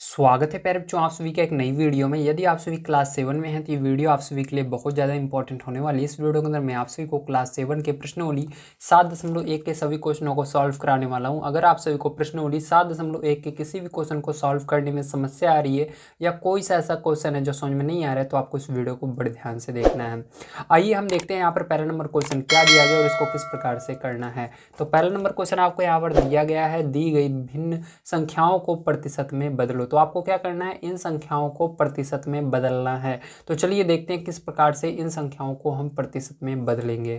स्वागत है प्यारे बच्चों, आप सभी का एक नई वीडियो में। यदि आप सभी क्लास 7 में हैं तो ये वीडियो आप सभी के लिए बहुत ज़्यादा इंपॉर्टेंट होने वाली है। इस वीडियो के अंदर मैं आप सभी को क्लास 7 के प्रश्नावली 7.1 के सभी क्वेश्चनों को सॉल्व कराने वाला हूं। अगर आप सभी को प्रश्नावली 7.1 के किसी भी क्वेश्चन को सॉल्व करने में समस्या आ रही है या कोई सा ऐसा क्वेश्चन है जो समझ में नहीं आ रहा है तो आपको इस वीडियो को बड़े ध्यान से देखना है। आइए हम देखते हैं यहाँ पर पहला नंबर क्वेश्चन क्या दिया गया और इसको किस प्रकार से करना है। तो पहला नंबर क्वेश्चन आपको यहाँ पर दिया गया है, दी गई भिन्न संख्याओं को प्रतिशत में बदलो। तो आपको क्या करना है, इन संख्याओं को प्रतिशत में बदलना है। तो चलिए देखते हैं किस प्रकार से इन संख्याओं को हम प्रतिशत में बदलेंगे।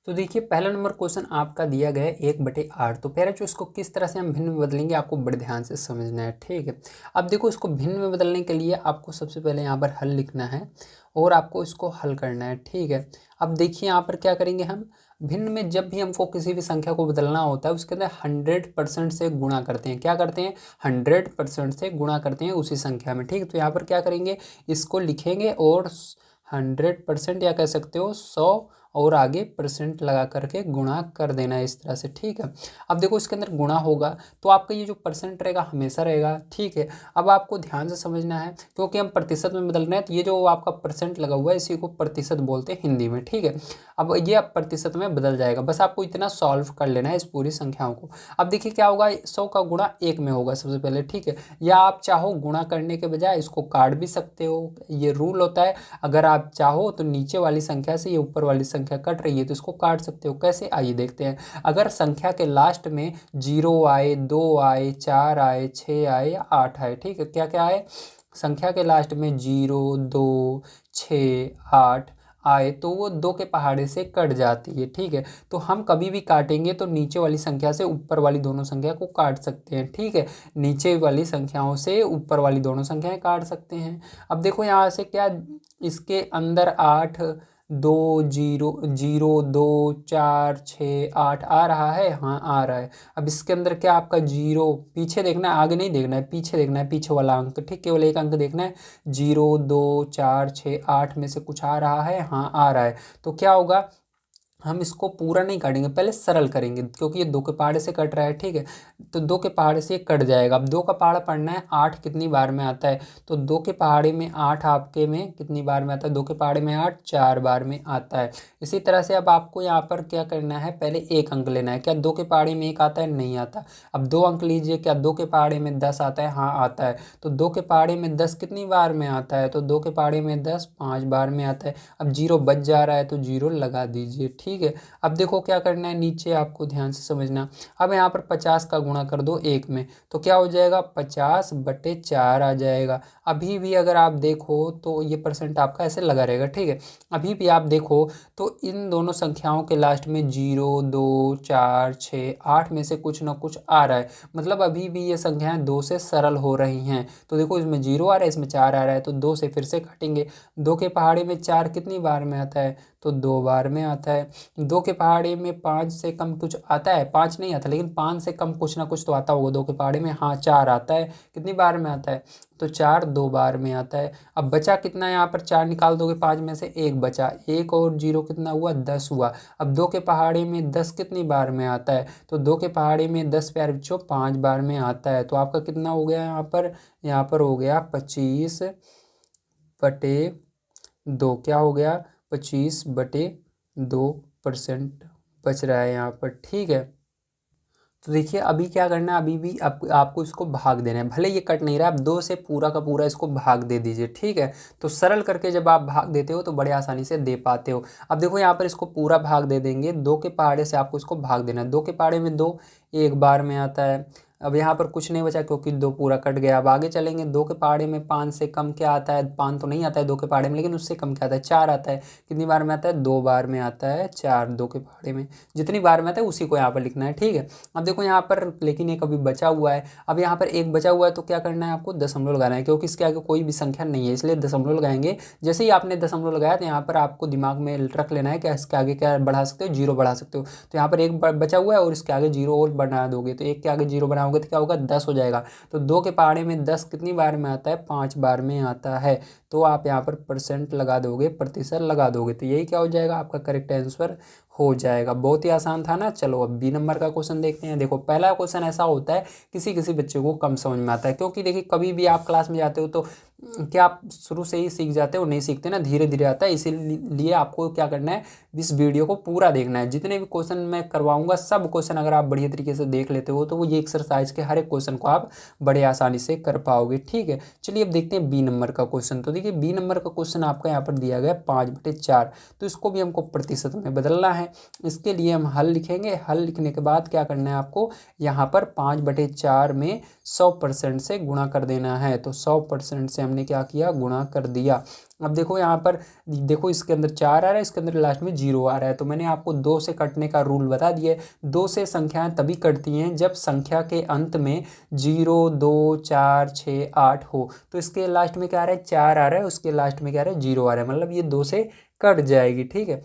तो देखिए पहला नंबर क्वेश्चन आपका दिया गया है 1/8। तो पहले जो इसको किस तरह से हम भिन्न में बदलेंगे आपको बड़े ध्यान से समझना है, ठीक है। अब देखो इसको भिन्न में बदलने के लिए आपको सबसे पहले यहाँ पर हल लिखना है और आपको इसको हल करना है, ठीक है। अब देखिए यहाँ पर क्या करेंगे हम, भिन्न में जब भी हमको किसी भी संख्या को बदलना होता है उसके अंदर 100% से गुणा करते हैं। क्या करते हैं, 100% से गुणा करते हैं उसी संख्या में, ठीक है। तो यहाँ पर क्या करेंगे, इसको लिखेंगे और 100% या कह सकते हो 100 और आगे परसेंट लगा करके गुणा कर देना है इस तरह से, ठीक है। अब देखो इसके अंदर गुणा होगा तो आपका ये जो परसेंट रहेगा हमेशा रहेगा, ठीक है। अब आपको ध्यान से समझना है क्योंकि हम प्रतिशत में बदल रहे हैं तो ये जो आपका परसेंट लगा हुआ है इसी को प्रतिशत बोलते हैं हिंदी में, ठीक है। अब ये अब प्रतिशत में बदल जाएगा, बस आपको इतना सॉल्व कर लेना है इस पूरी संख्याओं को। अब देखिए क्या होगा, 100 का गुणा 1 में होगा सबसे पहले, ठीक है। या आप चाहो गुणा करने के बजाय इसको काट भी सकते हो, ये रूल होता है। अगर आप चाहो तो नीचे वाली संख्या से ये ऊपर वाली संख्या कट रही है तो इसको काट सकते हो। कैसे, आइए देखते हैं। अगर संख्या के लास्ट में 0 आए, 2 आए, 4 आए, 6 आए या 8 आए, ठीक है, क्या क्या आए, संख्या के लास्ट में 0, 2, 6, 8 आए तो वो 2 के पहाड़े से कट जाती है, ठीक है। तो हम कभी भी काटेंगे तो नीचे वाली संख्या से ऊपर वाली दोनों संख्या को काट सकते हैं, ठीक है। नीचे वाली संख्याओं से ऊपर वाली दोनों संख्याएं काट सकते हैं। अब देखो यहाँ से क्या, इसके अंदर 8, 2, 0, 0, 2, 4, 6, 8 आ रहा है, हाँ आ रहा है। अब इसके अंदर क्या, आपका 0 पीछे देखना है, आगे नहीं देखना है, पीछे देखना है, पीछे वाला अंक, ठीक, केवल एक अंक देखना है। 0, 2, 4, 6, 8 में से कुछ आ रहा है, हाँ आ रहा है। तो क्या होगा, हम इसको पूरा नहीं काटेंगे, पहले सरल करेंगे क्योंकि ये 2 के पहाड़े से कट रहा है, ठीक है। तो 2 के पहाड़े से ये कट जाएगा। अब 2 का पहाड़ा पढ़ना है, 8 कितनी बार में आता है, तो 2 के पहाड़े में 8 आपके में कितनी बार में आता है, 2 के पहाड़े में 8 4 बार में आता है। इसी तरह से अब आपको यहाँ पर क्या करना है, पहले एक अंक लेना है। क्या 2 के पहाड़े में 1 आता है, नहीं आता। अब 2 अंक लीजिए, क्या 2 के पहाड़े में 10 आता है, हाँ आता है। तो 2 के पहाड़े में 10 कितनी बार में आता है, तो 2 के पहाड़े में 10 5 बार में आता है। अब 0 बच जा रहा है तो 0 लगा दीजिए, ठीक है। अब देखो क्या करना है, नीचे आपको ध्यान से समझना। अब यहाँ पर 50 का गुणा कर दो 1 में तो क्या हो जाएगा, 50/4 आ जाएगा। अभी भी अगर आप देखो तो ये परसेंट आपका ऐसे लगा रहेगा, ठीक है। अभी भी आप देखो तो इन दोनों संख्याओं के लास्ट में 0, 2, 4, 6, 8 में से कुछ ना कुछ आ रहा है, मतलब अभी भी ये संख्याएं 2 से सरल हो रही हैं। तो देखो इसमें 0 आ रहा है, इसमें 4 आ रहा है, तो 2 से फिर से काटेंगे। 2 के पहाड़े में 4 कितनी बार में आता है, तो 2 बार में आता है। 2 के पहाड़े में 5 से कम कुछ आता है, 5 नहीं आता लेकिन 5 से कम कुछ ना कुछ तो आता होगा 2 के पहाड़े में, हाँ 4 आता है। कितनी बार में आता है, तो 4 2 बार में आता है। अब बचा कितना है, यहाँ पर 4 निकाल दोगे 5 में से 1 बचा, 1 और 0 कितना हुआ, 10 हुआ। अब 2 के पहाड़े में 10 कितनी बार में आता है, तो 2 के पहाड़े में 10 प्यारे बच्चों 5 बार में आता है। तो आपका कितना हो गया यहाँ पर हो गया 25/2, क्या हो गया 25/2% बच रहा है यहाँ पर, ठीक है। तो देखिए अभी क्या करना है, अभी भी आपको इसको भाग देना है, भले ये कट नहीं रहा है, आप 2 से पूरा का पूरा इसको भाग दे दीजिए, ठीक है। तो सरल करके जब आप भाग देते हो तो बड़े आसानी से दे पाते हो। अब देखो यहाँ पर इसको पूरा भाग दे देंगे, 2 के पहाड़े से आपको इसको भाग देना है। 2 के पहाड़े में 2 1 बार में आता है। अब यहाँ पर कुछ नहीं बचा क्योंकि 2 पूरा कट गया। अब आगे चलेंगे, 2 के पहाड़े में 5 से कम क्या आता है, 5 तो नहीं आता है 2 के पहाड़े में, लेकिन उससे कम क्या आता है, 4 आता है। कितनी बार में आता है, 2 बार में आता है 4 2 के पहाड़े में। जितनी बार में आता है उसी को यहाँ पर लिखना है, ठीक है। अब देखो यहाँ पर लेकिन एक अभी बचा हुआ है। अब यहाँ पर एक बचा हुआ है तो क्या करना है, आपको दशमलव लगाना है क्योंकि इसके आगे कोई भी संख्या नहीं है, इसलिए दशमलव लगाएंगे। जैसे ही आपने दशमलव लगाया तो यहाँ पर आपको दिमाग में रख लेना है कि इसके आगे क्या बढ़ा सकते हो, 0 बढ़ा सकते हो। तो यहाँ पर एक बचा हुआ है और इसके आगे 0 और बना दोगे तो एक के आगे 0 बनाओगे तो क्या होगा, 10 हो जाएगा। तो 2 के पहाड़े में 10 कितनी बार में आता है, 5 बार में आता है। तो आप यहाँ पर परसेंट लगा दोगे, प्रतिशत लगा दोगे, तो यही क्या हो जाएगा, आपका करेक्ट आंसर हो जाएगा। बहुत ही आसान था ना। चलो अब बी नंबर का क्वेश्चन देखते हैं। देखो पहला क्वेश्चन ऐसा होता है किसी किसी बच्चे को कम समझ में आता है, क्योंकि देखिए कभी भी आप क्लास में जाते हो तो क्या आप शुरू से ही सीख जाते हो? नहीं सीखते ना, धीरे धीरे आता है। इसीलिए आपको क्या करना है, इस वीडियो को पूरा देखना है। जितने भी क्वेश्चन मैं करवाऊंगा सब क्वेश्चन अगर आप बढ़िया तरीके से देख लेते हो तो वो ये एक्सरसाइज के हर एक क्वेश्चन को आप बड़े आसानी से कर पाओगे। ठीक है, चलिए अब देखते हैं बी नंबर का क्वेश्चन। तो देखिए बी नंबर का क्वेश्चन आपका यहाँ पर दिया गया 5/4, तो इसको भी हमको प्रतिशत में बदलना है। इसके लिए हम हल लिखेंगे। हल लिखने के बाद क्या करना है आपको, यहाँ पर 5/4 में 100% से गुणा कर देना है। तो 100% से हमने क्या किया, गुणा कर दिया। अब देखो यहाँ पर, देखो इसके अंदर 4 आ रहा है, इसके अंदर लास्ट में 0 आ रहा है, तो मैंने आपको 2 से कटने का रूल बता दिया है। 2 से संख्याएं तभी कटती हैं जब संख्या के अंत में 0, 2, 4, 6, 8 हो। तो इसके लास्ट में क्या आ रहा है, 4 आ रहा है, उसके लास्ट में क्या आ रहा है, 0 आ रहा है, मतलब ये 2 से कट जाएगी। ठीक है,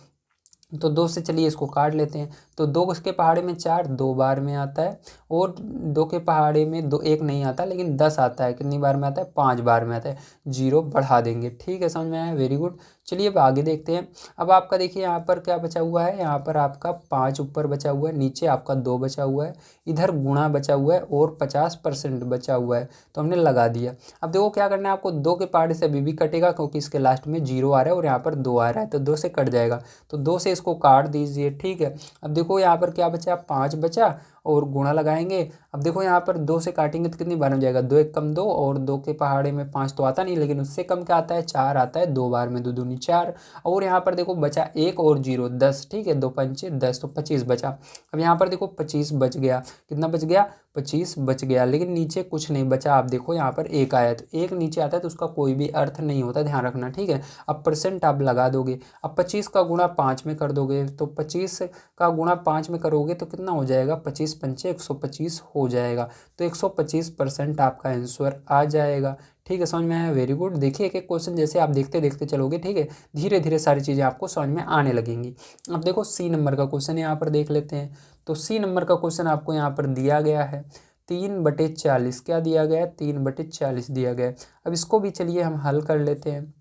तो 2 से चलिए इसको काट लेते हैं। तो 2 के पहाड़े में 4 2 बार में आता है, और 2 के पहाड़े में 2 1 नहीं आता, लेकिन 10 आता है। कितनी बार में आता है, 5 बार में आता है। 0 बढ़ा देंगे। ठीक है, समझ में आया, वेरी गुड। चलिए अब आगे देखते हैं। अब आपका देखिए यहाँ पर क्या बचा हुआ है, यहाँ पर आपका 5 ऊपर बचा हुआ है, नीचे आपका 2 बचा हुआ है, इधर गुणा बचा हुआ है, और 50% बचा हुआ है, तो हमने लगा दिया। अब देखो क्या करना है आपको, 2 के पहाड़े से अभी भी कटेगा क्योंकि इसके लास्ट में 0 आ रहा है और यहाँ पर 2 आ रहा है, तो 2 से कट जाएगा। तो 2 से इसको काट दीजिए। ठीक है, अब देखो यहाँ पर क्या बचा, 5 बचा, और गुणा लगाएंगे। अब देखो यहाँ पर 2 से काटेंगे तो कितनी बार हो जाएगा, 2 1 कम 2, और 2 के पहाड़े में 5 तो आता नहीं, लेकिन उससे कम क्या आता है, 4 आता है। 2 बार में 2 दूनी 4, और यहाँ पर देखो बचा 1 और 0 10। ठीक है, 2 पंचे 10, तो 25 बचा। अब यहाँ पर देखो 25 बच गया। कितना बच गया, 25 बच गया, लेकिन नीचे कुछ नहीं बचा। आप देखो यहाँ पर 1 आया, तो 1 नीचे आता है तो उसका कोई भी अर्थ नहीं होता, ध्यान रखना। ठीक है, अब परसेंट आप लगा दोगे। अब 25 का गुणा 5 में कर दोगे, तो 25 का गुणा 5 में करोगे तो कितना हो जाएगा, 25 पंचे 125 हो जाएगा। तो 125% आपका आंसर आ जाएगा। ठीक है, समझ में आया, वेरी गुड। देखिए एक एक क्वेश्चन जैसे आप देखते देखते चलोगे, ठीक है, धीरे धीरे सारी चीज़ें आपको समझ में आने लगेंगी। अब देखो सी नंबर का क्वेश्चन यहाँ पर देख लेते हैं। तो सी नंबर का क्वेश्चन आपको यहाँ पर दिया गया है 3/40। क्या दिया गया है, 3/40 दिया गया है। अब इसको भी चलिए हम हल कर लेते हैं।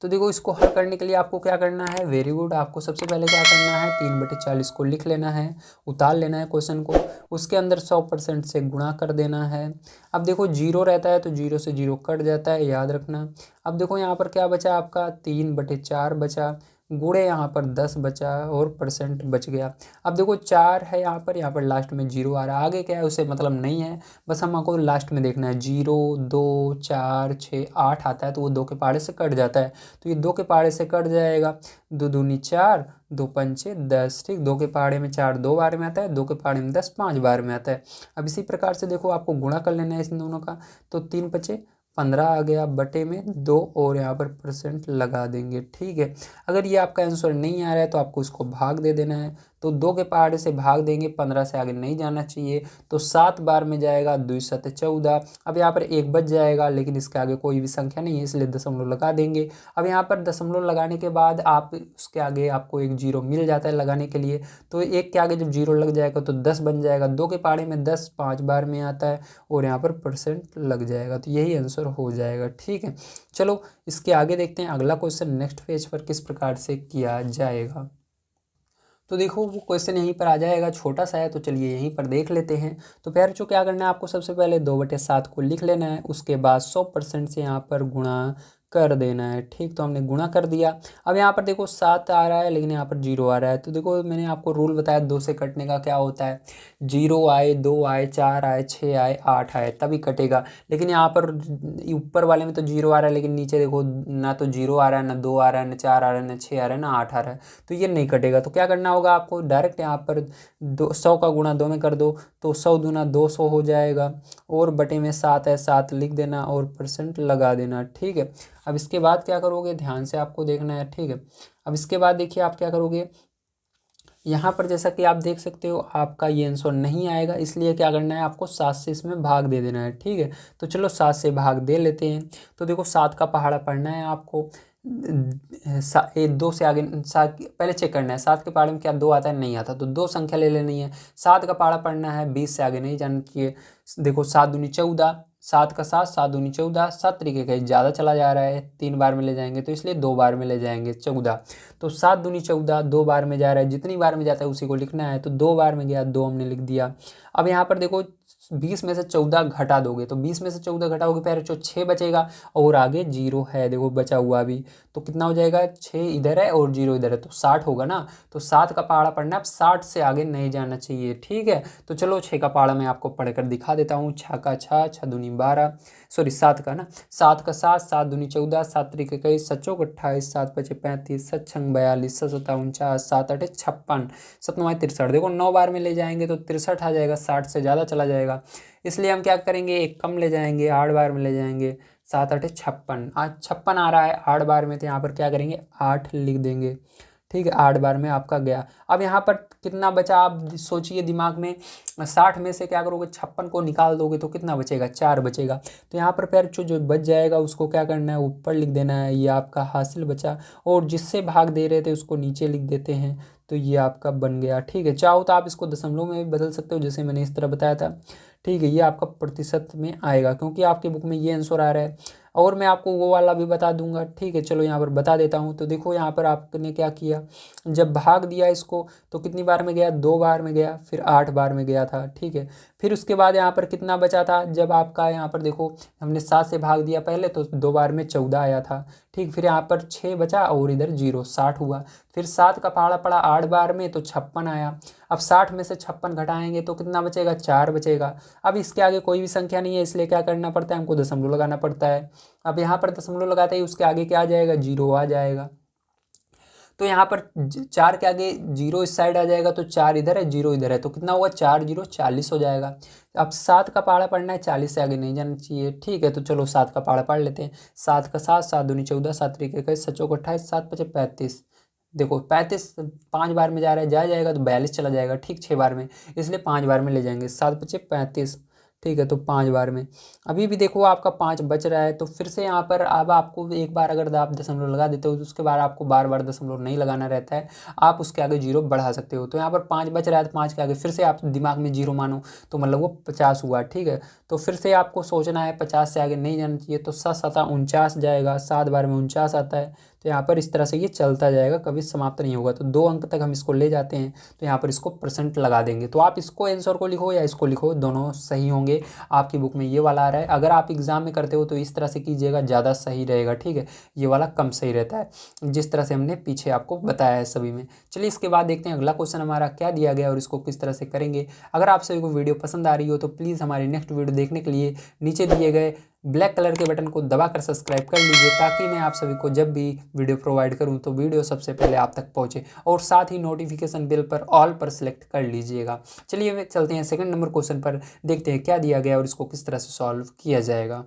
तो देखो इसको हल करने के लिए आपको क्या करना है, वेरी गुड, आपको सबसे पहले क्या करना है, 3/40 को लिख लेना है, उतार लेना है क्वेश्चन को, उसके अंदर 100% से गुणा कर देना है। अब देखो 0 रहता है तो 0 से 0 कट जाता है, याद रखना। अब देखो यहाँ पर क्या बचा आपका, 3/4 बचा, गुणे यहाँ पर 10 बचा, और परसेंट बच गया। अब देखो 4 है यहाँ पर लास्ट में 0 आ रहा है, आगे क्या है उसे मतलब नहीं है, बस हमको लास्ट में देखना है। 0 2 4 6 8 आता है, तो वो 2 के पहाड़े से कट जाता है, तो ये 2 के पहाड़े से कट जाएगा। 2 दूनी 4, 2 पंचे 10। ठीक, 2 के पहाड़े में 4 2 बार में आता है, 2 के पहाड़े में 10 5 बार में आता है। अब इसी प्रकार से देखो आपको गुणा कर लेना है इन दोनों का, तो 3 पचे 15 आ गया, बटे में 2, और यहाँ पर परसेंट लगा देंगे। ठीक है, अगर ये आपका आंसर नहीं आ रहा है तो आपको इसको भाग दे देना है। तो 2 के पहाड़े से भाग देंगे, 15 से आगे नहीं जाना चाहिए, तो 7 बार में जाएगा, 2 7 14। अब यहाँ पर 1 बच जाएगा, लेकिन इसके आगे कोई भी संख्या नहीं है, इसलिए दशमलव लगा देंगे। अब यहाँ पर दशमलव लगाने के बाद आप उसके आगे आपको एक 0 मिल जाता है लगाने के लिए, तो 1 के आगे जब 0 लग जाएगा तो 10 बन जाएगा। 2 के पहाड़े में 10 5 बार में आता है, और यहाँ पर परसेंट लग जाएगा, तो यही आंसर हो जाएगा। ठीक है, चलो इसके आगे देखते हैं अगला क्वेश्चन नेक्स्ट पेज पर किस प्रकार से किया जाएगा। तो देखो वो क्वेश्चन यहीं पर आ जाएगा, छोटा सा है, तो चलिए यहीं पर देख लेते हैं। तो प्यारे बच्चों क्या करना है आपको, सबसे पहले 2/7 को लिख लेना है, उसके बाद 100% से यहाँ पर गुणा कर देना है। ठीक, तो हमने गुणा कर दिया। अब यहाँ पर देखो 7 आ रहा है, लेकिन यहाँ पर 0 आ रहा है, तो देखो मैंने आपको रूल बताया 2 से कटने का क्या होता है, 0 आए 2 आए 4 आए 6 आए 8 आए तभी कटेगा। लेकिन यहाँ पर ऊपर वाले में तो 0 आ रहा है, लेकिन नीचे देखो ना तो 0 आ रहा है, ना 2 आ रहा है, ना 4 आ रहा है, ना 6 आ रहा है, ना 8 आ रहा है, तो ये नहीं कटेगा। तो क्या करना होगा आपको, डायरेक्ट यहाँ पर 100 का गुणा 2 में कर दो, तो 100 दूना 200 हो जाएगा, और बटे में 7 है 7 लिख देना, और परसेंट लगा देना। ठीक है, अब इसके बाद क्या करोगे, ध्यान से आपको देखना है। ठीक है, अब इसके बाद देखिए आप क्या करोगे, यहाँ पर जैसा कि आप देख सकते हो आपका ये आंसर नहीं आएगा, इसलिए क्या करना है आपको 7 से इसमें भाग दे देना है। ठीक है, तो चलो 7 से भाग दे लेते हैं। तो देखो 7 का पहाड़ा पढ़ना है आपको, 2 से आगे 7 पहले चेक करना है, 7 के पहाड़े में क्या 2 आता है, नहीं आता, तो 2 संख्या ले लेनी है। 7 का पहाड़ा पढ़ना है, 20 से आगे नहीं जाना चाहिए। देखो 7 दूनी 14, 7 का 7, 7 दूनी 14, 7 तरीके का ज़्यादा चला जा रहा है, 3 बार में ले जाएंगे तो इसलिए 2 बार में ले जाएंगे 14। तो 7 दूनी 14, 2 बार में जा रहा है, जितनी बार में जाता है उसी को लिखना है। तो 2 बार में गया, 2 हमने लिख दिया। अब यहाँ पर देखो 20 में से 14 घटा दोगे तो 20 में से 14 घटाओगे फिर जो 6 बचेगा और आगे 0 है, देखो बचा हुआ अभी। तो कितना हो जाएगा, 6 इधर है और 0 इधर है तो 60 होगा ना। तो 7 का पहाड़ा पढ़ना है, अब 60 से आगे नहीं जाना चाहिए, ठीक है। तो चलो 6 का पहाड़ा मैं आपको पढ़कर दिखा देता हूँ। 6 का 6, 6 दूनी 12, सॉरी 7 का ना, 7 का 7, 7 दूनी 14, 7 तरीके 21, 7 चौक 28, 7 पचे 35, 7 छंग 42, 7 सत्ता 49, 7 आठे 56, 7 नौ 63। देखो 9 बार में ले जाएंगे तो 63 आ जाएगा, 60 से ज़्यादा चला जाएगा। इसलिए हम क्या करेंगे, एक कम ले जाएंगे, 8 बार में ले जाएंगे। 7 आठे 56, आज 56 आ रहा है 8 बार में, तो यहाँ पर क्या करेंगे 8 लिख देंगे, ठीक है। 8 बार में आपका गया। अब यहाँ पर कितना बचा आप सोचिए दिमाग में। 60 में से क्या करोगे, 56 को निकाल दोगे तो कितना बचेगा, 4 बचेगा। तो यहाँ पर फिर जो बच जाएगा उसको क्या करना है, ऊपर लिख देना है, ये आपका हासिल बचा। और जिससे भाग दे रहे थे उसको नीचे लिख देते हैं, तो ये आपका बन गया, ठीक है। चाहो तो आप इसको दशमलव में भी बदल सकते हो, जैसे मैंने इस तरह बताया था, ठीक है। ये आपका प्रतिशत में आएगा क्योंकि आपके बुक में ये आंसर आ रहा है। और मैं आपको वो वाला भी बता दूंगा, ठीक है। चलो यहाँ पर बता देता हूँ। तो देखो यहाँ पर आपने क्या किया, जब भाग दिया इसको तो कितनी बार में गया, 2 बार में गया, फिर 8 बार में गया था, ठीक है। फिर उसके बाद यहाँ पर कितना बचा था, जब आपका यहाँ पर देखो हमने 7 से भाग दिया पहले तो 2 बार में 14 आया था, ठीक। फिर यहाँ पर 6 बचा और इधर 0, 60 हुआ। फिर 7 का पहाड़ा पड़ा 8 बार में तो 56 आया। अब 60 में से 56 घटाएंगे तो कितना बचेगा, 4 बचेगा। अब इसके आगे कोई भी संख्या नहीं है, इसलिए क्या करना पड़ता है, हमको दशमलव लगाना पड़ता है। अब यहाँ पर दशमलव लगाते ही उसके आगे क्या आ जाएगा, 0 आ जाएगा। तो यहाँ पर 4 के आगे 0 इस साइड आ जाएगा, तो 4 इधर है 0 इधर है, तो कितना होगा, 4 0 40 हो जाएगा। अब 7 का पहाड़ा पढ़ना है, 40 से आगे नहीं जाना चाहिए, ठीक है। तो चलो 7 का पहाड़ा पढ़ लेते हैं। 7 का 7, 7 दूनी 14, 7 तरीके का 7 चौक 28, 7 पचे 35। देखो 35 5 बार में जा रहा है, जाएगा तो 42 चला जाएगा, ठीक। 6 बार में, इसलिए 5 बार में ले जाएंगे। 7 पचे 35, ठीक है। तो 5 बार में अभी भी देखो आपका 5 बच रहा है। तो फिर से यहाँ पर अब आपको एक बार अगर आप दशमलव लगा देते हो तो उसके बाद आपको बार बार दशमलव नहीं लगाना रहता है, आप उसके आगे 0 बढ़ा सकते हो। तो यहाँ पर 5 बच रहा है तो 5 के आगे फिर से आप दिमाग में 0 मानो, तो मतलब वो 50 हुआ, ठीक है। तो फिर से आपको सोचना है 50 से आगे नहीं जाना चाहिए, तो 7 7 49 जाएगा, 7 बार में 49 आता है। तो यहाँ पर इस तरह से ये चलता जाएगा, कभी समाप्त नहीं होगा। तो 2 अंक तक हम इसको ले जाते हैं, तो यहाँ पर इसको परसेंट लगा देंगे। तो आप इसको आंसर को लिखो या इसको लिखो, दोनों सही होंगे। आपकी बुक में ये वाला आ रहा है, अगर आप एग्जाम में करते हो तो इस तरह से कीजिएगा, ज़्यादा सही रहेगा, ठीक है। ये वाला कम सही रहता है, जिस तरह से हमने पीछे आपको बताया है सभी में। चलिए इसके बाद देखते हैं अगला क्वेश्चन हमारा क्या दिया गया और इसको किस तरह से करेंगे। अगर आप सभी को वीडियो पसंद आ रही हो तो प्लीज़ हमारी नेक्स्ट वीडियो देखने के लिए नीचे दिए गए ब्लैक कलर के बटन को दबाकर सब्सक्राइब कर लीजिए, ताकि मैं आप सभी को जब भी वीडियो प्रोवाइड करूं तो वीडियो सबसे पहले आप तक पहुंचे। और साथ ही नोटिफिकेशन बेल पर ऑल पर सेलेक्ट कर लीजिएगा। चलिए चलते हैं सेकंड नंबर क्वेश्चन पर, देखते हैं क्या दिया गया और इसको किस तरह से सॉल्व किया जाएगा।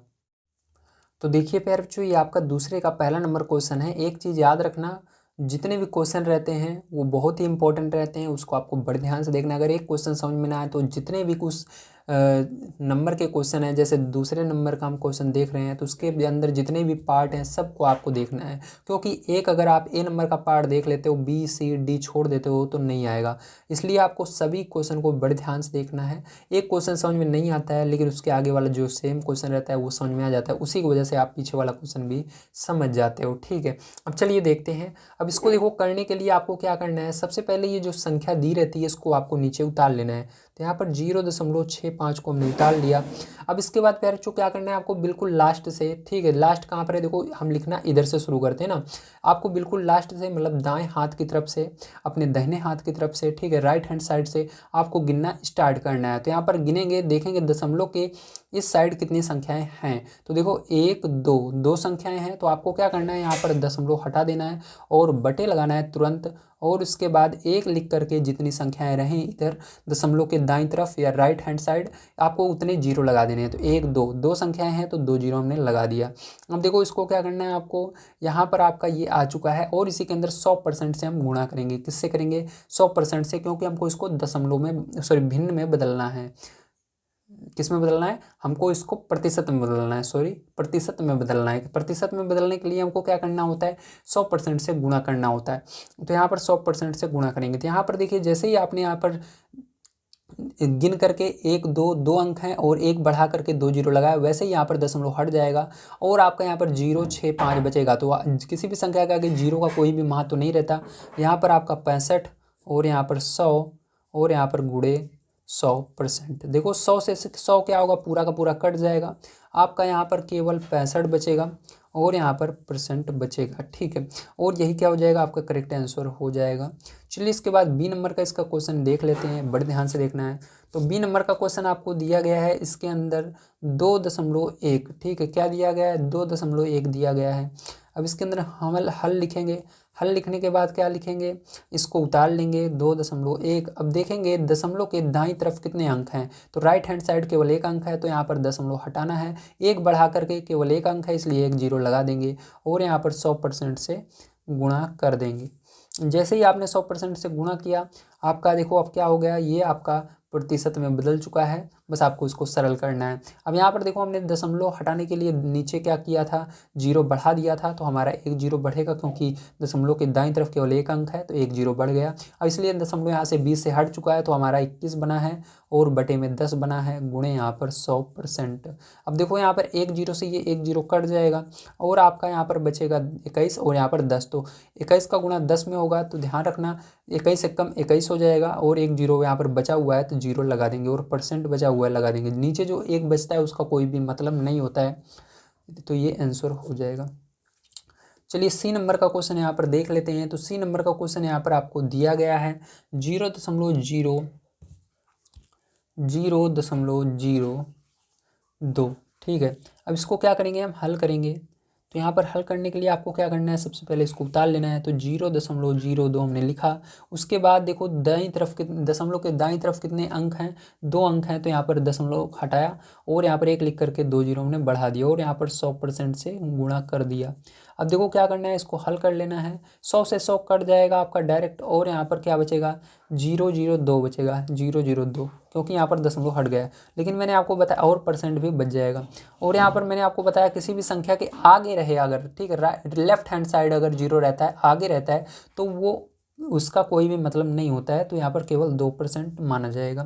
तो देखिए प्यारे बच्चों, ये आपका दूसरे का पहला नंबर क्वेश्चन है। एक चीज़ याद रखना, जितने भी क्वेश्चन रहते हैं वो बहुत ही इंपॉर्टेंट रहते हैं, उसको आपको बड़े ध्यान से देखना है। अगर एक क्वेश्चन समझ में ना आए तो जितने भी कुछ नंबर के क्वेश्चन हैं, जैसे दूसरे नंबर का हम क्वेश्चन देख रहे हैं, तो उसके अंदर जितने भी पार्ट हैं सबको आपको देखना है। क्योंकि एक अगर आप ए नंबर का पार्ट देख लेते हो, बी सी डी छोड़ देते हो तो नहीं आएगा। इसलिए आपको सभी क्वेश्चन को बड़े ध्यान से देखना है। एक क्वेश्चन समझ में नहीं आता है लेकिन उसके आगे वाला जो सेम क्वेश्चन रहता है वो समझ में आ जाता है, उसी की वजह से आप पीछे वाला क्वेश्चन भी समझ जाते हो, ठीक है। अब चलिए देखते हैं। अब इसको देखो, करने के लिए आपको क्या करना है, सबसे पहले ये जो संख्या दी रहती है इसको आपको नीचे उतार लेना है। तो यहाँ पर 0.65 को हमने उतार लिया। अब इसके बाद प्यारे बच्चों क्या करना है आपको, बिल्कुल लास्ट से, ठीक है। लास्ट कहाँ पर है, देखो हम लिखना इधर से शुरू करते हैं ना। आपको बिल्कुल लास्ट से, मतलब दाएं हाथ की तरफ से, अपने दाहिने हाथ की तरफ से, ठीक है, राइट हैंड साइड से आपको गिनना स्टार्ट करना है। तो यहाँ पर गिनेंगे, देखेंगे दशमलव के इस साइड कितनी संख्याएं हैं। तो देखो 1 2 2 संख्याएं हैं, तो आपको क्या करना है, यहाँ पर दशमलव हटा देना है और बटे लगाना है तुरंत। और उसके बाद 1 लिख करके जितनी संख्याएं रहें इधर दशमलव के दाईं तरफ या राइट हैंड साइड, आपको उतने 0 लगा देने हैं। तो 1 2 2 संख्याएं हैं तो 2 0 हमने लगा दिया। अब देखो इसको क्या करना है आपको, यहाँ पर आपका ये आ चुका है और इसी के अंदर 100% से हम गुणा करेंगे। किससे करेंगे, 100% से, क्योंकि हमको इसको दशमलव में, सॉरी, भिन्न में बदलना है। किस में बदलना है, हमको इसको प्रतिशत में बदलना है, सॉरी, प्रतिशत में बदलना है। प्रतिशत में बदलने के लिए हमको क्या करना होता है, 100% से गुणा करना होता है। तो यहाँ पर 100% से गुणा करेंगे। तो यहाँ पर देखिए, जैसे ही आपने यहाँ पर गिन करके 1 2 2 अंक हैं और 1 बढ़ा करके 2 जीरो लगाया, वैसे ही यहाँ पर दशमलव हट जाएगा और आपका यहाँ पर 0 6 5 बचेगा। तो किसी भी संख्या का आगे जीरो का कोई भी महत्व नहीं रहता। यहाँ पर आपका 65 और यहाँ पर 100 और यहाँ पर गुणे 100%। देखो 100 से 100 क्या होगा, पूरा का पूरा कट जाएगा, आपका यहाँ पर केवल 65 बचेगा और यहाँ पर परसेंट बचेगा। ठीक है, और यही क्या हो जाएगा, आपका करेक्ट आंसर हो जाएगा। चलिए इसके बाद बी नंबर का इसका क्वेश्चन देख लेते हैं, बड़े ध्यान से देखना है। तो बी नंबर का क्वेश्चन आपको दिया गया है, इसके अंदर 2.1, ठीक है, क्या दिया गया है, 2.1 दिया गया है। अब इसके अंदर हम हल लिखेंगे, हल लिखने के बाद क्या लिखेंगे, इसको उतार लेंगे 2.1। अब देखेंगे दशमलव के दाईं तरफ कितने अंक हैं, तो राइट हैंड साइड केवल 1 अंक है, तो यहाँ पर दशमलव हटाना है, 1 बढ़ा करके केवल 1 अंक है, इसलिए 1 जीरो लगा देंगे और यहाँ पर 100% से गुणा कर देंगे। जैसे ही आपने 100% से गुणा किया, आपका देखो अब क्या हो गया, ये आपका प्रतिशत में बदल चुका है, बस आपको इसको सरल करना है। अब यहाँ पर देखो हमने दशमलव हटाने के लिए नीचे क्या किया था, जीरो बढ़ा दिया था, तो हमारा 1 जीरो बढ़ेगा, क्योंकि दशमलव के दाईं तरफ केवल 1 अंक है, तो 1 जीरो बढ़ गया। अब इसलिए दशमलव यहाँ से 20 से हट चुका है, तो हमारा 21 बना है और बटे में 10 बना है, गुणे यहाँ पर 100%। अब देखो यहाँ पर 1 जीरो से ये 1 जीरो कट जाएगा और आपका यहाँ पर बचेगा 21 और यहाँ पर 10, तो 21 का गुणा 10 में होगा, तो ध्यान रखना 21 से कम 21 हो जाएगा और 1 जीरो यहाँ पर बचा हुआ है, तो जीरो लगा देंगे और परसेंट बचा हुआ है लगा देंगे। नीचे जो 1 बचता है उसका कोई भी मतलब नहीं होता है, तो ये आंसर हो जाएगा। चलिए सी नंबर का क्वेश्चन यहाँ पर देख लेते हैं। तो सी नंबर का क्वेश्चन यहाँ पर आपको दिया गया है 0.002, ठीक है। अब इसको क्या करेंगे, हम हल करेंगे। तो यहाँ पर हल करने के लिए आपको क्या करना है, सबसे पहले इसको उतार लेना है। तो 0.02 हमने लिखा, उसके बाद देखो दाईं तरफ दशमलव के दाईं तरफ कितने अंक हैं, 2 अंक हैं, तो यहाँ पर दशमलव हटाया और यहाँ पर 1 लिख करके 2 जीरो हमने बढ़ा दिया और यहाँ पर 100% से गुणा कर दिया। अब देखो क्या करना है, इसको हल कर लेना है। 100 से 100 कट जाएगा आपका डायरेक्ट और यहाँ पर क्या बचेगा, 002 बचेगा, 002, क्योंकि यहाँ पर दशमलव हट गया। लेकिन मैंने आपको बताया और परसेंट भी बच जाएगा। और यहाँ पर मैंने आपको बताया किसी भी संख्या के आगे रहे अगर, ठीक है, लेफ्ट हैंड साइड अगर जीरो रहता है, आगे रहता है, तो वो उसका कोई भी मतलब नहीं होता है, तो यहाँ पर केवल 2% माना जाएगा।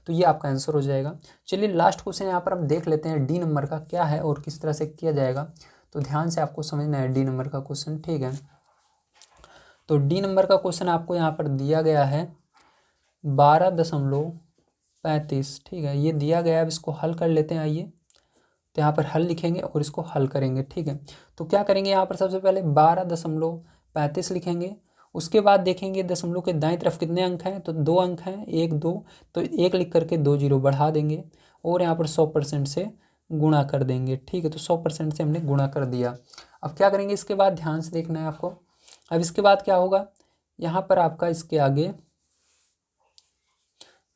तो ये आपका आंसर हो जाएगा। चलिए लास्ट क्वेश्चन यहाँ पर हम देख लेते हैं डी नंबर का क्या है और किस तरह से किया जाएगा। तो ध्यान से आपको समझना है डी नंबर का क्वेश्चन, ठीक है। तो डी नंबर का क्वेश्चन आपको यहाँ पर दिया गया है 12.35, ठीक है, ये दिया गया है। अब इसको हल कर लेते हैं, आइए। तो यहाँ पर हल लिखेंगे और इसको हल करेंगे, ठीक है। तो क्या करेंगे, यहाँ पर सबसे पहले 12.35 लिखेंगे, उसके बाद देखेंगे दशमलव के दाईं तरफ कितने अंक हैं, तो 2 अंक हैं, 1 2, तो 1 लिख करके 2 जीरो बढ़ा देंगे और यहाँ पर 100% से गुणा कर देंगे, ठीक है। तो 100% से हमने गुणा कर दिया। अब क्या करेंगे, इसके बाद ध्यान से देखना है आपको। अब इसके बाद क्या होगा, यहाँ पर आपका इसके आगे,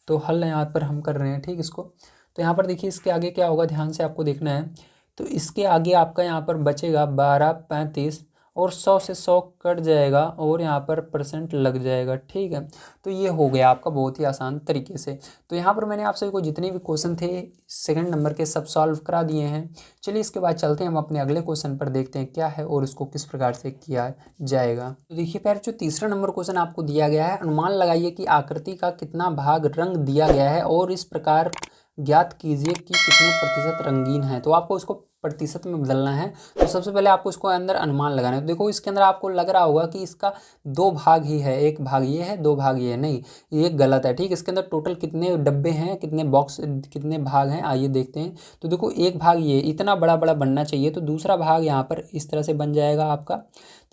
तो हल यहाँ पर हम कर रहे हैं, ठीक, इसको। तो यहाँ पर देखिए इसके आगे क्या होगा, ध्यान से आपको देखना है। तो इसके आगे आपका यहाँ पर बचेगा 12.35 और 100 से 100 कट जाएगा और यहाँ पर परसेंट लग जाएगा, ठीक है। तो ये हो गया आपका बहुत ही आसान तरीके से। तो यहाँ पर मैंने आप सभी को जितने भी क्वेश्चन थे सेकंड नंबर के सब सॉल्व करा दिए हैं। चलिए इसके बाद चलते हैं हम अपने अगले क्वेश्चन पर, देखते हैं क्या है और इसको किस प्रकार से किया जाएगा। तो देखिए पहले जो तीसरा नंबर क्वेश्चन आपको दिया गया है, अनुमान लगाइए कि आकृति का कितना भाग रंग दिया गया है और इस प्रकार ज्ञात कीजिए कि कितने प्रतिशत रंगीन है। तो आपको इसको प्रतिशत में बदलना है। तो सबसे पहले आपको इसको अंदर अनुमान लगाना है। तो देखो इसके अंदर आपको लग रहा होगा कि इसका 2 भाग ही है, 1 भाग ये है, 2 भाग ये है, नहीं, ये गलत है, ठीक। इसके अंदर टोटल कितने डब्बे हैं, कितने बॉक्स, कितने भाग हैं, आइए देखते हैं। तो देखो 1 भाग ये इतना बड़ा बड़ा बनना चाहिए, तो दूसरा भाग यहाँ पर इस तरह से बन जाएगा आपका,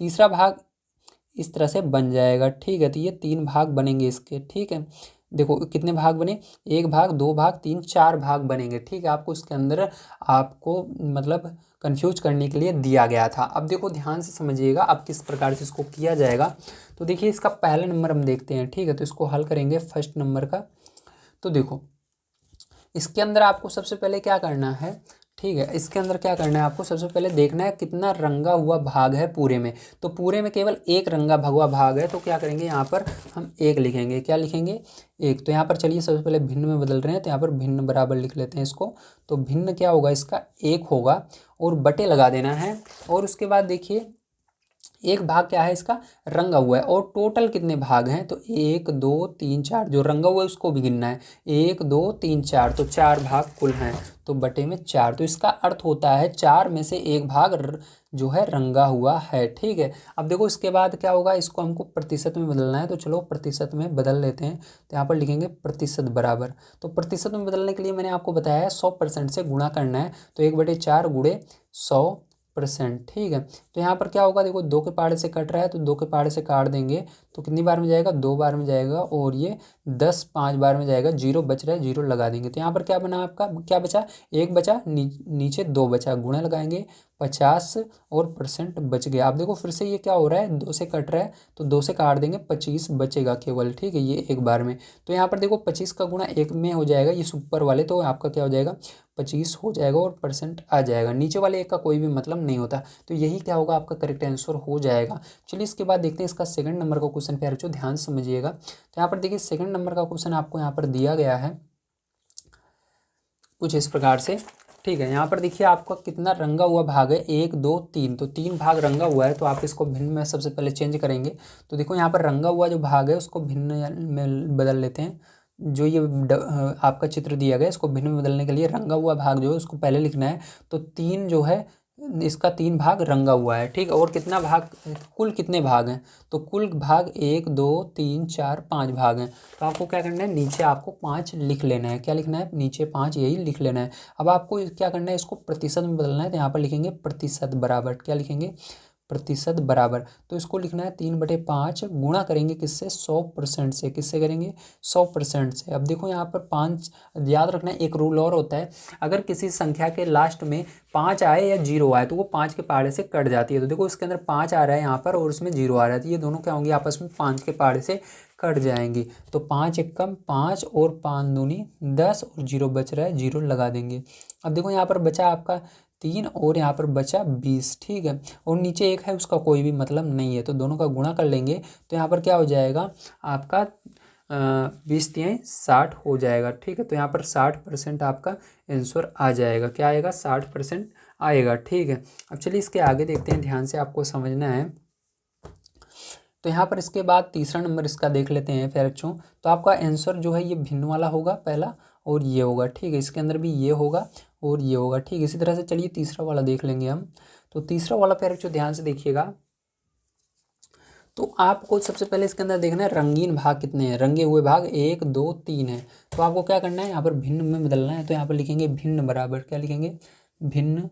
तीसरा भाग इस तरह से बन जाएगा, ठीक है। तो ये 3 भाग बनेंगे इसके, ठीक है। देखो कितने भाग बने, 1 भाग, 2 भाग, 3 4 भाग बनेंगे, ठीक है। आपको इसके अंदर आपको मतलब कंफ्यूज करने के लिए दिया गया था। अब देखो ध्यान से समझिएगा अब किस प्रकार से इसको किया जाएगा। तो देखिए इसका पहला नंबर हम देखते हैं, ठीक है। तो इसको हल करेंगे फर्स्ट नंबर का। तो देखो इसके अंदर आपको सबसे पहले क्या करना है, ठीक है, इसके अंदर क्या करना है, आपको सबसे पहले देखना है कितना रंगा हुआ भाग है पूरे में। तो पूरे में केवल 1 रंगा भगवा भाग है, तो क्या करेंगे, यहाँ पर हम 1 लिखेंगे, क्या लिखेंगे, 1। तो यहाँ पर चलिए सबसे पहले भिन्न में बदल रहे हैं, तो यहाँ पर भिन्न बराबर लिख लेते हैं इसको। तो भिन्न क्या होगा, इसका 1 होगा और बटे लगा देना है। और उसके बाद देखिए एक भाग क्या है इसका, रंगा हुआ है। और टोटल कितने भाग हैं, तो 1 2 3 4, जो रंगा हुआ है उसको भी गिनना है, 1 2 3 4, तो 4 भाग कुल हैं, तो बटे में 4। तो इसका अर्थ होता है 4 में से एक भाग जो है रंगा हुआ है। ठीक है, अब देखो इसके बाद क्या होगा, इसको हमको प्रतिशत में बदलना है, तो चलो प्रतिशत में बदल लेते हैं। तो यहाँ पर लिखेंगे प्रतिशत बराबर, तो प्रतिशत में बदलने के लिए मैंने आपको बताया है 100% से गुणा करना है, तो 1/4 गुणे 100%। ठीक है, तो यहाँ पर क्या होगा, देखो 2 के पहाड़े से कट रहा है, तो 2 के पहाड़े से काट देंगे तो कितनी बार में जाएगा, 2 बार में जाएगा, और ये 10 5 बार में जाएगा, जीरो बच रहा है, जीरो लगा देंगे। तो यहाँ पर क्या बना आपका, क्या बचा, 1 बचा, नीचे 2 बचा, गुणा लगाएंगे 50 और परसेंट बच गया। आप देखो फिर से ये क्या हो रहा है, 2 से कट रहा है, तो 2 से काट देंगे, 25 बचेगा केवल। ठीक है, ये एक बार में, तो यहाँ पर देखो 25 का गुणा 1 में हो जाएगा, ये सुपर वाले, तो आपका क्या हो जाएगा, 25 हो जाएगा और परसेंट आ जाएगा। नीचे वाले एक का कोई भी मतलब नहीं होता, तो यही क्या होगा, आपका करेक्ट आंसर हो जाएगा। चलिए इसके बाद देखते हैं इसका सेकंड नंबर का क्वेश्चन। प्यारे बच्चों ध्यान से समझिएगा, तो यहाँ पर देखिए सेकंड नंबर का क्वेश्चन आपको यहाँ पर दिया गया है कुछ इस प्रकार से। ठीक है, यहाँ पर देखिए आपका कितना रंगा हुआ भाग है, 1 2 3, तो 3 भाग रंगा हुआ है, तो आप इसको भिन्न में सबसे पहले चेंज करेंगे। तो देखो यहाँ पर रंगा हुआ जो भाग है उसको भिन्न में बदल लेते हैं। जो ये आपका चित्र दिया गया है, इसको भिन्न में बदलने के लिए रंगा हुआ भाग जो है उसको पहले लिखना है। तो 3 जो है इसका 3 भाग रंगा हुआ है। ठीक है, और कितना भाग, कुल कितने भाग हैं, तो कुल भाग 1 2 3 4 5 भाग हैं। तो आपको क्या करना है, नीचे आपको 5 लिख लेना है। क्या लिखना है, नीचे 5 यही लिख लेना है। अब आपको क्या करना है, इसको प्रतिशत में बदलना है, तो यहाँ पर लिखेंगे प्रतिशत बराबर, क्या लिखेंगे, प्रतिशत बराबर, तो इसको लिखना है 3/5 गुणा करेंगे किससे, 100% से। किससे करेंगे, 100% से। अब देखो यहाँ पर 5, याद रखना है एक रूल और होता है, अगर किसी संख्या के लास्ट में 5 आए या 0 आए तो वो 5 के पहाड़े से कट जाती है। तो देखो इसके अंदर 5 आ रहा है यहाँ पर और उसमें 0 आ रहा है, तो ये दोनों क्या होंगे, आपस में 5 के पहाड़े से कट जाएंगी। तो 5 एकम 5 और 5 दूनी 10 और 0 बच रहा है, 0 लगा देंगे। अब देखो यहाँ पर बचा आपका 3 और यहाँ पर बचा 20। ठीक है, और नीचे 1 है उसका कोई भी मतलब नहीं है, तो दोनों का गुणा कर लेंगे, तो यहाँ पर क्या हो जाएगा आपका 20×3 = 60 हो जाएगा। ठीक है, तो यहाँ पर 60% आपका आंसर आ जाएगा। क्या आएगा, 60% आएगा। ठीक है, अब चलिए इसके आगे देखते हैं, ध्यान से आपको समझना है। तो यहाँ पर इसके बाद तीसरा नंबर इसका देख लेते हैं फिर बच्चों। तो आपका आंसर जो है ये भिन्न वाला होगा पहला, और ये होगा। ठीक है, इसके अंदर भी ये होगा और ये होगा। ठीक है, इसी तरह से चलिए तीसरा वाला देख लेंगे हम। तो तीसरा वाला फिर बच्चों ध्यान से देखिएगा, तो आपको सबसे पहले इसके अंदर देखना है रंगीन भाग कितने हैं, रंगे हुए भाग 1 2 3 है। तो आपको क्या करना है, यहाँ पर भिन्न में बदलना है, तो यहाँ पर लिखेंगे भिन्न बराबर, क्या लिखेंगे, भिन्न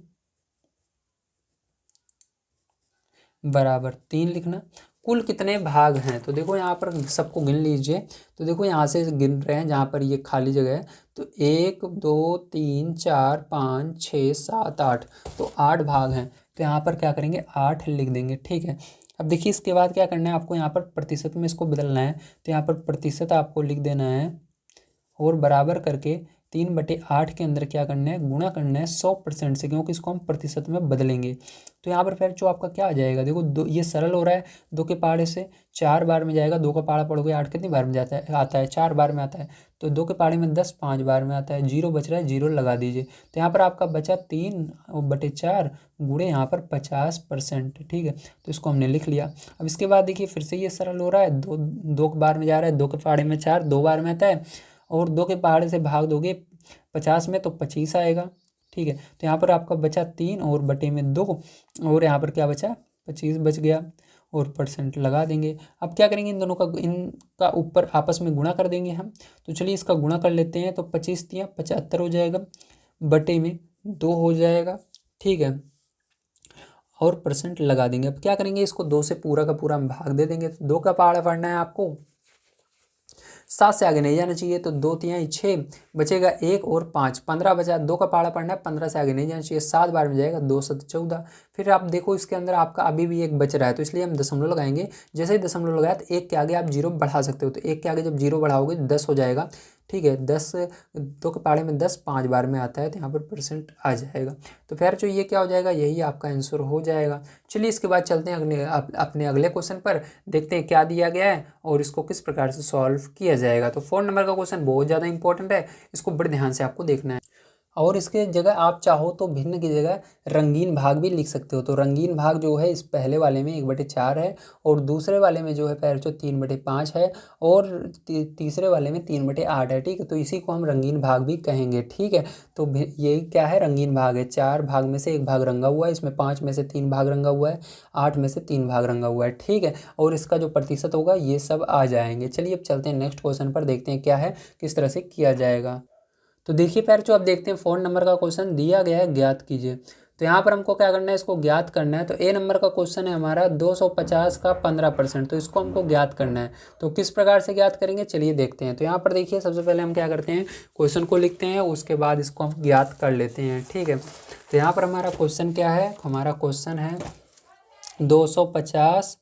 बराबर 3 लिखना। कुल कितने भाग हैं, तो देखो यहाँ पर सबको गिन लीजिए। तो देखो यहाँ से गिन रहे हैं जहाँ पर ये खाली जगह है, तो 1 2 3 4 5 6 7 8, तो 8 भाग हैं। तो यहाँ पर क्या करेंगे, 8 लिख देंगे। ठीक है, अब देखिए इसके बाद क्या करना है, आपको यहाँ पर प्रतिशत में इसको बदलना है, तो यहाँ पर प्रतिशत आपको लिख देना है और बराबर करके 3/8 के अंदर क्या करना है, गुणा करना है 100% से, क्योंकि इसको हम प्रतिशत में बदलेंगे। तो यहाँ पर फिर जो आपका क्या आ जाएगा, देखो दो, ये सरल हो रहा है, 2 के पहाड़े से 4 बार में जाएगा, 2 का पहाड़ा पड़ोगे 8 कितनी बार में जाता है, आता है 4 बार में आता है। तो 2 के पहाड़े में 10 5 बार में आता है, 0 बच रहा है, 0 लगा दीजिए। तो यहाँ पर आपका बचा 3/4 गुणे यहाँ पर 50%। ठीक है, तो इसको हमने लिख लिया। अब इसके बाद देखिए फिर से ये सरल हो रहा है, 2 बार में जा रहा है, 2 के पहाड़े में 4 2 बार में आता है, और 2 के पहाड़े से भाग दोगे 50 में तो 25 आएगा। ठीक है, तो यहाँ पर आपका बचा 3 और बटे में 2, और यहाँ पर क्या बचा, 25 बच गया, और परसेंट लगा देंगे। अब क्या करेंगे, इन दोनों का, इनका ऊपर आपस में गुणा कर देंगे हम। तो चलिए इसका गुणा कर लेते हैं, तो 25 × 75 हो जाएगा, बटे में 2 हो जाएगा। ठीक है, और परसेंट लगा देंगे। अब क्या करेंगे, इसको 2 से पूरा का पूरा भाग दे देंगे। 2 का पहाड़ा पढ़ना है आपको, 7 से आगे नहीं जाना चाहिए, तो 2 3 6 बचेगा, 1 और 5 15 बचा। 2 का पहाड़ा पढ़ना है, 15 से आगे नहीं जाना चाहिए, 7 बार में जाएगा, 2 7 14। फिर आप देखो इसके अंदर आपका अभी भी 1 बच रहा है, तो इसलिए हम दशमलव लगाएंगे। जैसे ही दशमलव लगाया तो 1 के आगे आप 0 बढ़ा सकते हो, तो 1 के आगे जब 0 बढ़ाओगे 10 हो जाएगा। ठीक है, 10, 2 के पहाड़े में 10 5 बार में आता है, तो यहाँ पर परसेंट आ जाएगा। तो फिर जो ये क्या हो जाएगा, यही आपका आंसर हो जाएगा। चलिए इसके बाद चलते हैं अपने अगले क्वेश्चन पर, देखते हैं क्या दिया गया है और इसको किस प्रकार से सॉल्व किया जाएगा। तो 4 नंबर का क्वेश्चन बहुत ज़्यादा इंपॉर्टेंट है, इसको बड़े ध्यान से आपको देखना है। और इसके जगह आप चाहो तो भिन्न की जगह रंगीन भाग भी लिख सकते हो। तो रंगीन भाग जो है इस पहले वाले में 1/4 है और दूसरे वाले में जो है पैर 3/5 है और तीसरे वाले में 3/8 है। ठीक है, तो इसी को हम रंगीन भाग भी कहेंगे। ठीक है, तो यही क्या है, रंगीन भाग है। 4 भाग में से 1 भाग रंगा हुआ है, इसमें 5 में से 3 भाग रंगा हुआ है, 8 में से 3 भाग रंगा हुआ है। ठीक है, और इसका जो प्रतिशत होगा ये सब आ जाएंगे। चलिए अब चलते हैं नेक्स्ट क्वेश्चन पर, देखते हैं क्या है, किस तरह से किया जाएगा। तो देखिए पैर जो आप देखते हैं फ़ोन नंबर का क्वेश्चन दिया गया है, ज्ञात कीजिए। तो यहाँ पर हमको क्या करना है, इसको ज्ञात करना है। तो ए नंबर का क्वेश्चन है हमारा 250 का 15%, तो इसको हमको ज्ञात करना है। तो किस प्रकार से ज्ञात करेंगे चलिए देखते हैं। तो यहाँ पर देखिए सबसे पहले हम क्या करते हैं, क्वेश्चन को लिखते हैं, उसके बाद इसको हम ज्ञात कर लेते हैं। ठीक है, तो यहाँ पर हमारा क्वेश्चन क्या है, हमारा क्वेश्चन है 250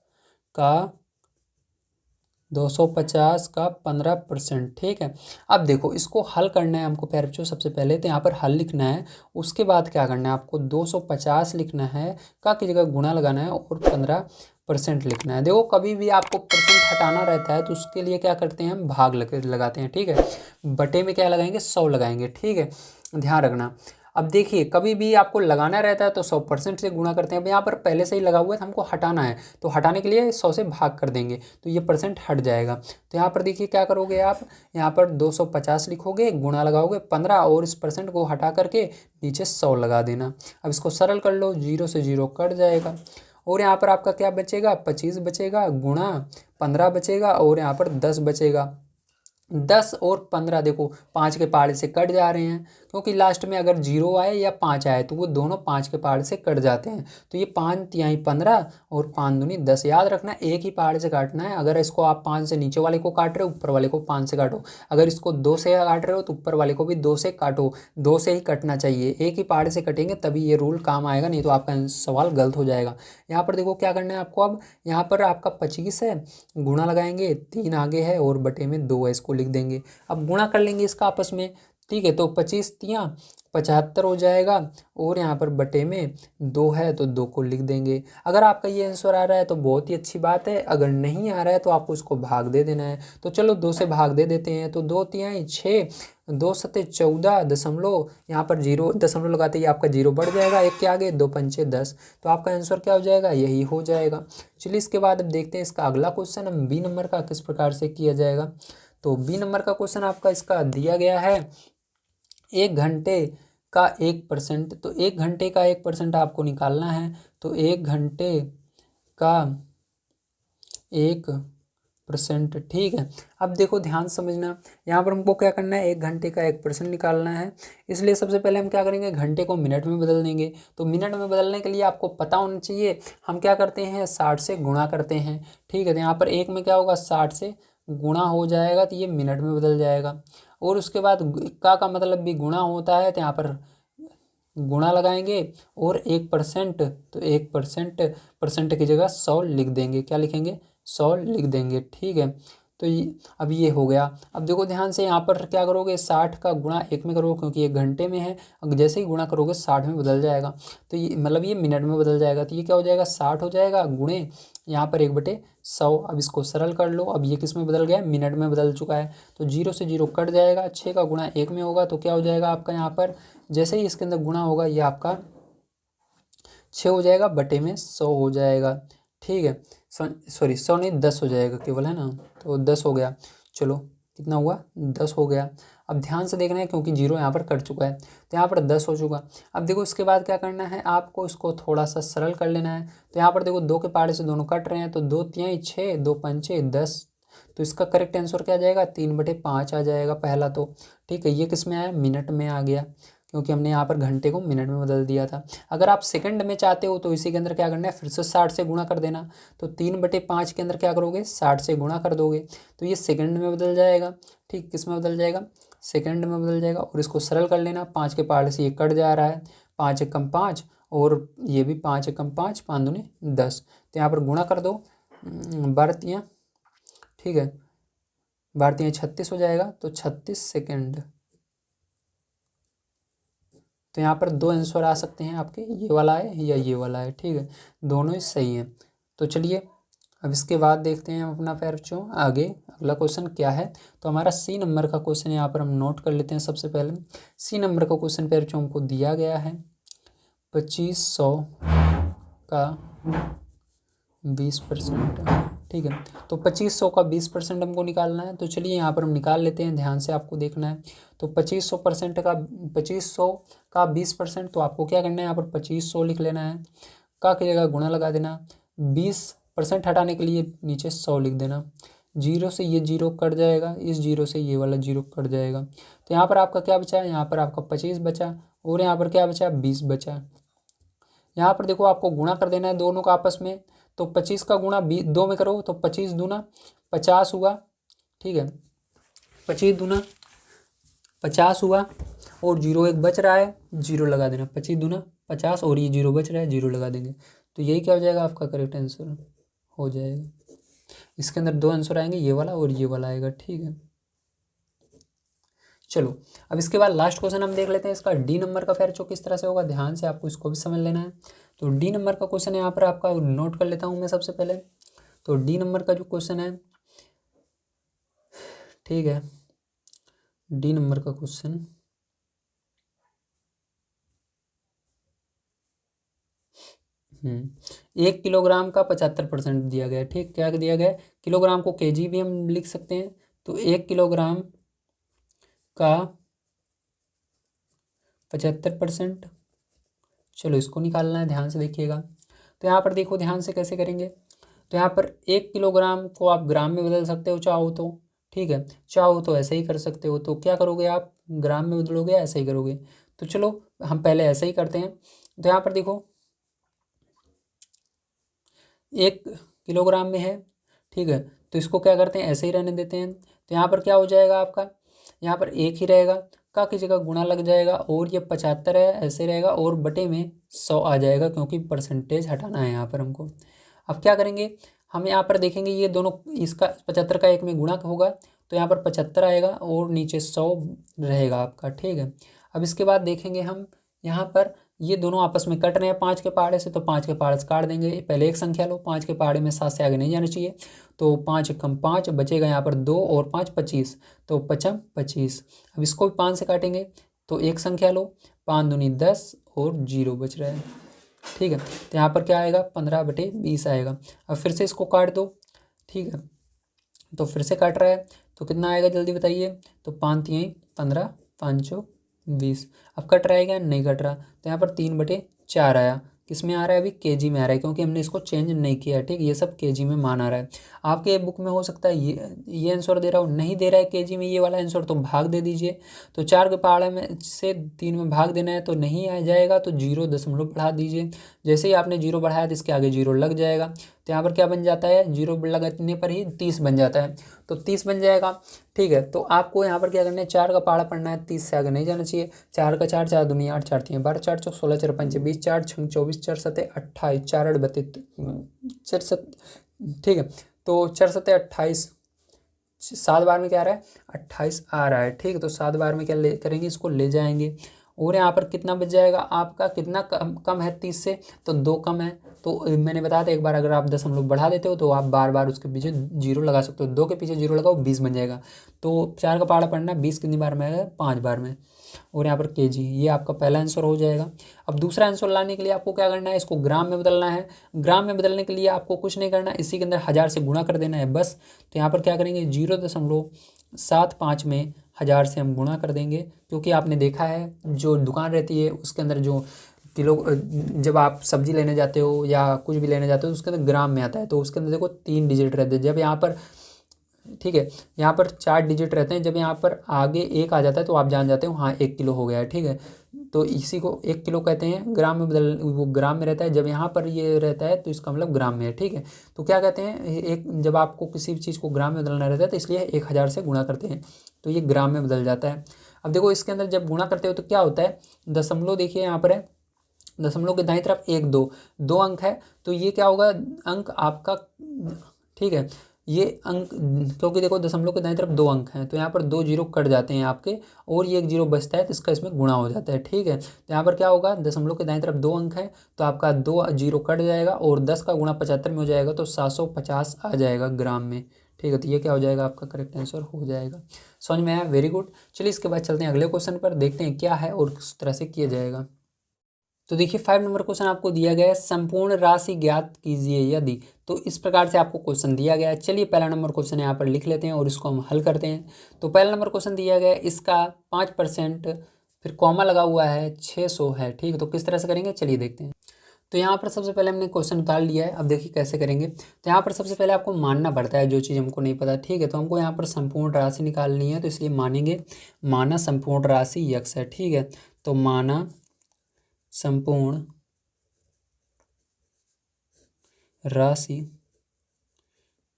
का 15%। ठीक है, अब देखो इसको हल करना है हमको पैर बच्चों। सबसे पहले तो यहाँ पर हल लिखना है, उसके बाद क्या करना है आपको 250 लिखना है, का की जगह गुणा लगाना है और 15% लिखना है। देखो कभी भी आपको परसेंट हटाना रहता है तो उसके लिए क्या करते हैं, हम भाग लगाते हैं। ठीक है, बटे में क्या लगाएंगे, 100 लगाएंगे। ठीक है, ध्यान रखना। अब देखिए कभी भी आपको लगाना रहता है तो 100% से गुणा करते हैं। अब यहाँ पर पहले से ही लगा हुआ है तो हमको हटाना है, तो हटाने के लिए 100 से भाग कर देंगे तो ये परसेंट हट जाएगा। तो यहाँ पर देखिए क्या करोगे आप, यहाँ पर 250 लिखोगे, गुणा लगाओगे 15 और इस परसेंट को हटा करके नीचे 100 लगा देना। अब इसको सरल कर लो, 0 से 0 कट जाएगा और यहाँ पर आपका क्या बचेगा, 25 बचेगा, गुणा 15 बचेगा और यहाँ पर 10 बचेगा। 10 और 15 देखो 5 के पहाड़े से कट जा रहे हैं, क्योंकि लास्ट में अगर 0 आए या 5 आए तो वो दोनों 5 के पहाड़े से कट जाते हैं। तो ये 5 तिहाई 15 और 5 दूनी 10। याद रखना एक ही पहाड़ से काटना है। अगर इसको आप 5 से नीचे वाले को काट रहे हो, ऊपर वाले को 5 से काटो। अगर इसको 2 से काट रहे हो तो ऊपर वाले को भी 2 से काटो। 2 से ही कटना चाहिए, एक ही पहाड़ से कटेंगे तभी ये रूल काम आएगा, नहीं तो आपका सवाल गलत हो जाएगा। यहाँ पर देखो क्या करना है आपको, अब यहाँ पर आपका 25 है, गुणा लगाएंगे, 3 आगे है और बटे में 2 है, इसको लिख देंगे। अब गुणा कर लेंगे इसका आपस में। ठीक है, तो 25 तियाँ 75 हो जाएगा और यहाँ पर बटे में 2 है तो 2 को लिख देंगे। अगर आपका ये आंसर आ रहा है तो बहुत ही अच्छी बात है, अगर नहीं आ रहा है तो आपको इसको भाग दे देना है। तो चलो 2 से भाग दे देते हैं। तो 2 तिहाई 6, 2 सते 14 दशमलव, यहाँ पर 0 दशमलव लगाते ही आपका 0 बढ़ जाएगा, एक के आगे 2 पंचे 10। तो आपका आंसर क्या हो जाएगा, यही हो जाएगा। चलिए इसके बाद अब देखते हैं इसका अगला क्वेश्चन, हम बी नंबर का किस प्रकार से किया जाएगा। तो बी नंबर का क्वेश्चन आपका इसका दिया गया है 1 घंटे का 1%। तो 1 घंटे का 1% आपको निकालना है। तो 1 घंटे का 1%। ठीक है, अब देखो ध्यान समझना, यहाँ पर हमको क्या करना है, 1 घंटे का 1% निकालना है। इसलिए सबसे पहले हम क्या करेंगे, घंटे को मिनट में बदल देंगे। तो मिनट में बदलने के लिए आपको पता होना चाहिए, हम क्या करते हैं 60 से गुणा करते हैं। ठीक है, तो यहाँ पर 1 में क्या होगा, 60 से गुणा हो जाएगा तो ये मिनट में बदल जाएगा। और उसके बाद का मतलब भी गुणा होता है, तो यहाँ पर गुणा लगाएंगे और 1%, तो 1% परसेंट की जगह 100 लिख देंगे। क्या लिखेंगे, 100 लिख देंगे। ठीक है, तो अब ये हो गया। अब देखो ध्यान से, यहाँ पर क्या करोगे, 60 का गुणा 1 में करोगे क्योंकि 1 घंटे में है। अब जैसे ही गुणा करोगे 60 में बदल जाएगा, तो ये मतलब ये मिनट में बदल जाएगा। तो ये क्या हो जाएगा, 60 हो जाएगा गुणे यहाँ पर 1/100। अब इसको सरल कर लो, अब ये किस में बदल गया, मिनट में बदल चुका है। तो 0 से 0 कट जाएगा, 6 का गुणा 1 में होगा तो क्या हो जाएगा आपका, यहाँ पर जैसे ही इसके अंदर गुणा होगा ये आपका 6 हो जाएगा, बटे में 100 हो जाएगा। ठीक है, सॉरी 100 नहीं 10 हो जाएगा केवल, है ना। तो 10 हो गया, चलो कितना हुआ, 10 हो गया। अब ध्यान से देखना है क्योंकि 0 यहाँ पर कट चुका है, तो यहाँ पर 10 हो चुका। अब देखो इसके बाद क्या करना है आपको, इसको थोड़ा सा सरल कर लेना है। तो यहाँ पर देखो 2 के पहाड़े से दोनों कट रहे हैं, तो 2 तिहाई 6, 2 पंचे 10। तो इसका करेक्ट आंसर क्या आ जाएगा, 3/5 आ जाएगा पहला तो। ठीक है, ये किस में आया, मिनट में आ गया, क्योंकि हमने यहाँ पर घंटे को मिनट में बदल दिया था। अगर आप सेकंड में चाहते हो तो इसी के अंदर क्या करना है, फिर से 60 से गुणा कर देना। तो 3/5 के अंदर क्या करोगे, 60 से गुणा कर दोगे तो ये सेकंड में बदल जाएगा। ठीक, किस में बदल जाएगा, सेकंड में बदल जाएगा। और इसको सरल कर लेना, 5 के पहाड़े से ये कट जा रहा है, 5 एकम 5 और ये भी 5 एकम 5, 5 दूनी 10। तो यहाँ पर गुणा कर दो, 12 ठीक है, 12 36 हो जाएगा, तो 36 सेकेंड। तो यहाँ पर 2 आंसर आ सकते हैं आपके, ये वाला है या ये वाला है। ठीक है, दोनों ही सही हैं। तो चलिए अब इसके बाद देखते हैं हम अपना फिर बच्चों आगे अगला क्वेश्चन क्या है। तो हमारा सी नंबर का क्वेश्चन यहाँ पर हम नोट कर लेते हैं। सबसे पहले सी नंबर का क्वेश्चन फिर बच्चों हमको दिया गया है 2500 का 20%। ठीक है, तो 2500 का 20% हमको निकालना है। तो चलिए यहाँ पर हम निकाल लेते हैं, ध्यान से आपको देखना है। तो 2500 का 20%, तो आपको क्या करना है, यहाँ पर 2500 लिख लेना है, का की जगह गुणा लगा देना, 20% हटाने के लिए नीचे 100 लिख देना, जीरो से ये जीरो कट जाएगा, इस जीरो से ये वाला जीरो कट जाएगा। तो यहाँ पर आपका क्या बचा, यहाँ पर आपका 25 बचा और यहाँ पर क्या बचा, 20 बचा। यहाँ पर देखो आपको गुणा कर देना है दोनों का आपस में। तो 25 का गुणा 2 में करो तो 25 दूना 50 हुआ। ठीक है, 25 दूना 50 हुआ और जीरो एक बच रहा है, जीरो लगा देना, 25 दूना 50 और ये जीरो बच रहा है, जीरो लगा देंगे। तो यही क्या हो जाएगा, आपका करेक्ट आंसर हो जाएगा। इसके अंदर दो आंसर आएंगे, ये वाला और ये वाला आएगा। ठीक है, चलो अब इसके बाद लास्ट क्वेश्चन हम देख लेते हैं। इसका डी नंबर का फिर किस तरह से होगा, ध्यान से आपको इसको भी समझ लेना है। तो डी नंबर का क्वेश्चन यहाँ पर आपका नोट कर लेता हूँ मैं सबसे पहले। तो डी नंबर का जो क्वेश्चन है, ठीक है, डी नंबर का क्वेश्चन 1 किलोग्राम का 75% दिया गया है। ठीक, क्या दिया गया है, किलोग्राम को केजी भी हम लिख सकते हैं। तो 1 किलोग्राम का 75%, चलो इसको निकालना है, ध्यान से देखिएगा। तो यहाँ पर देखो ध्यान से कैसे करेंगे। तो यहाँ पर 1 किलोग्राम को आप ग्राम में बदल सकते हो चाहो तो, ठीक है, चाहो तो ऐसे ही कर सकते हो। तो क्या करोगे आप, ग्राम में बदलोगे, ऐसे ही करोगे। तो चलो हम पहले ऐसे ही करते हैं। तो यहाँ पर देखो 1 किलोग्राम में है, ठीक है, तो इसको क्या करते हैं, ऐसे ही रहने देते हैं। तो यहाँ पर क्या हो जाएगा आपका, यहाँ पर 1 ही रहेगा, का की जगह गुणा लग जाएगा और ये 75 है, ऐसे रहेगा और बटे में 100 आ जाएगा, क्योंकि परसेंटेज हटाना है यहाँ पर हमको। अब क्या करेंगे, हम यहाँ पर देखेंगे ये दोनों, इसका 75 का 1 में गुणा होगा तो यहाँ पर 75 आएगा और नीचे 100 रहेगा आपका। ठीक है, अब इसके बाद देखेंगे हम यहाँ पर ये दोनों आपस में कट रहे हैं 5 के पहाड़े से, तो 5 के पहाड़े से काट देंगे। पहले एक संख्या लो, 5 के पहाड़े में 7 से आगे नहीं जाना चाहिए। तो 5 कम 5 बचेगा यहाँ पर 2 और 5 25, तो 5 25। अब इसको भी 5 से काटेंगे तो एक संख्या लो, 5 दूनी 10 और 0 बच रहा है। ठीक है, तो यहाँ पर क्या आएगा, 15/20 आएगा। अब फिर से इसको काट दो, ठीक है, तो फिर से काट रहा है तो कितना आएगा जल्दी बताइए। तो 5 3 15, 5 20। अब कट रहा है क्या, नहीं कट रहा। तो यहाँ पर 3/4 आया, किस में आ रहा है, अभी केजी में आ रहा है, क्योंकि हमने इसको चेंज नहीं किया है। ठीक, ये सब केजी में मान आ रहा है। आपके बुक में हो सकता है ये आंसर दे रहा हो, नहीं दे रहा है केजी में ये वाला आंसर, तो भाग दे दीजिए। तो 4 के पहाड़े में से 3 में भाग देना है, तो नहीं आ जाएगा, तो 0.5 बढ़ा दीजिए। जैसे ही आपने 0 बढ़ाया तो इसके आगे 0 लग जाएगा, तो यहाँ पर क्या बन जाता है, 0 लगने पर ही 30 बन जाता है, तो 30 बन जाएगा। ठीक है, तो आपको यहाँ पर क्या करना है, 4 का पहाड़ा पढ़ना है, 30 से आगे नहीं जाना चाहिए। 4 का 4, 4 दूनी 8, 4 3 12, 4 4 16, 4 5 20, 4 6 24, 4 7 28, 4 8 32, 4 7, ठीक है, तो 4 7 28, 7 बार में क्या आ रहा है, 28 आ रहा है। ठीक है, तो 7 बार में क्या करेंगे, इसको ले जाएंगे और यहाँ पर कितना बच जाएगा आपका, कितना कम है 30 से, तो 2 कम है। तो मैंने बताया था एक बार, अगर आप 10 बड़ा देते हो तो आप बार बार उसके पीछे 0 लगा सकते हो। 2 के पीछे 0 लगाओ, 20 बन जाएगा। तो 4 का पहाड़ा पढ़ना, 20 कितनी बार में आएगा, 5 बार में, और यहाँ पर केजी, ये आपका पहला आंसर हो जाएगा। अब दूसरा आंसर लाने के लिए आपको क्या करना है, इसको ग्राम में बदलना है। ग्राम में बदलने के लिए आपको कुछ नहीं करना, इसी के अंदर 1000 से गुणा कर देना है बस। तो यहाँ पर क्या करेंगे, 0.75 में 1000 से हम गुणा कर देंगे, क्योंकि आपने देखा है जो दुकान रहती है उसके अंदर जो किलो, जब आप सब्जी लेने जाते हो या कुछ भी लेने जाते हो उसके अंदर ग्राम में आता है, तो उसके अंदर देखो 3 डिजिट रहते हैं। जब यहाँ पर, ठीक है, यहाँ पर 4 डिजिट रहते हैं, जब यहाँ पर आगे 1 आ जाता है तो आप जान जाते हो हाँ 1 किलो हो गया है। ठीक है, तो इसी को 1 किलो कहते हैं, ग्राम में बदल, वो ग्राम में रहता है। जब यहाँ पर ये रहता है तो इसका मतलब ग्राम में है। ठीक है, तो क्या कहते हैं, एक जब आपको किसी भी चीज़ को ग्राम में बदलना रहता है तो इसलिए 1000 से गुणा करते हैं, तो ये ग्राम में बदल जाता है। अब देखो इसके अंदर जब गुणा करते हो तो क्या होता है, दशमलव देखिए यहाँ पर है, दशमलव के दाईं तरफ 1 2 2 अंक है, तो ये क्या होगा, अंक आपका, ठीक है, ये अंक, क्योंकि देखो दशमलव के दाईं तरफ 2 अंक हैं तो यहाँ पर 2 जीरो कट जाते हैं आपके और ये 1 जीरो बचता है तो इसका इसमें गुणा हो जाता है। ठीक है, तो यहाँ पर क्या होगा, दशमलव के दाईं तरफ 2 अंक है तो आपका 2 जीरो कट जाएगा और 10 का गुणा 75 में हो जाएगा तो 750 आ जाएगा ग्राम में। ठीक है, तो ये क्या हो जाएगा, आपका करेक्ट आंसर हो जाएगा। समझ में आया, वेरी गुड। चलिए इसके बाद चलते हैं अगले क्वेश्चन पर, देखते हैं क्या है और किस तरह से किया जाएगा। तो देखिए 5 नंबर क्वेश्चन आपको दिया गया है, संपूर्ण राशि ज्ञात कीजिए यदि। तो इस प्रकार से आपको क्वेश्चन दिया गया है। चलिए पहला नंबर क्वेश्चन यहाँ पर लिख लेते हैं और इसको हम हल करते हैं। तो पहला नंबर क्वेश्चन दिया गया है, इसका 5% फिर कॉमा लगा हुआ है 600 है। ठीक है, तो किस तरह से करेंगे चलिए देखते हैं। तो यहाँ पर सबसे पहले हमने क्वेश्चन उतार लिया है, अब देखिए कैसे करेंगे। तो यहाँ पर सबसे पहले आपको मानना पड़ता है जो चीज़ हमको नहीं पता। ठीक है, तो हमको यहाँ पर संपूर्ण राशि निकालनी है तो इसलिए मानेंगे, माना संपूर्ण राशि यक्स है। ठीक है, तो माना संपूर्ण राशि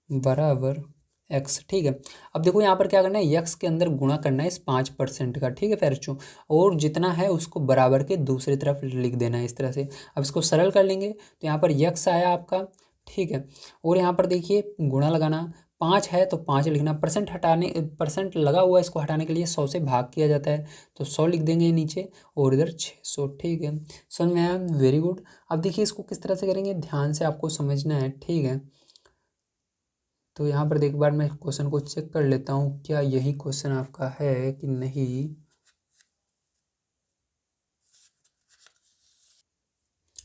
बराबर एक्स। ठीक है, अब देखो यहाँ पर क्या करना है, यक्स के अंदर गुणा करना है इस 5% का। ठीक है प्यारे, और जितना है उसको बराबर के दूसरी तरफ लिख देना है इस तरह से। अब इसको सरल कर लेंगे तो यहाँ पर यक्स आया आपका। ठीक है, और यहाँ पर देखिए गुणा लगाना, 5 है तो 5 लिखना, परसेंट हटाने, परसेंट लगा हुआ है इसको हटाने के लिए 100 से भाग किया जाता है तो 100 लिख देंगे नीचे और इधर 600। ठीक है, समझ में आया, वेरी गुड। अब देखिए इसको किस तरह से करेंगे, ध्यान से आपको समझना है। ठीक है, तो यहाँ पर एक बार मैं क्वेश्चन को चेक कर लेता हूँ क्या यही क्वेश्चन आपका है कि नहीं।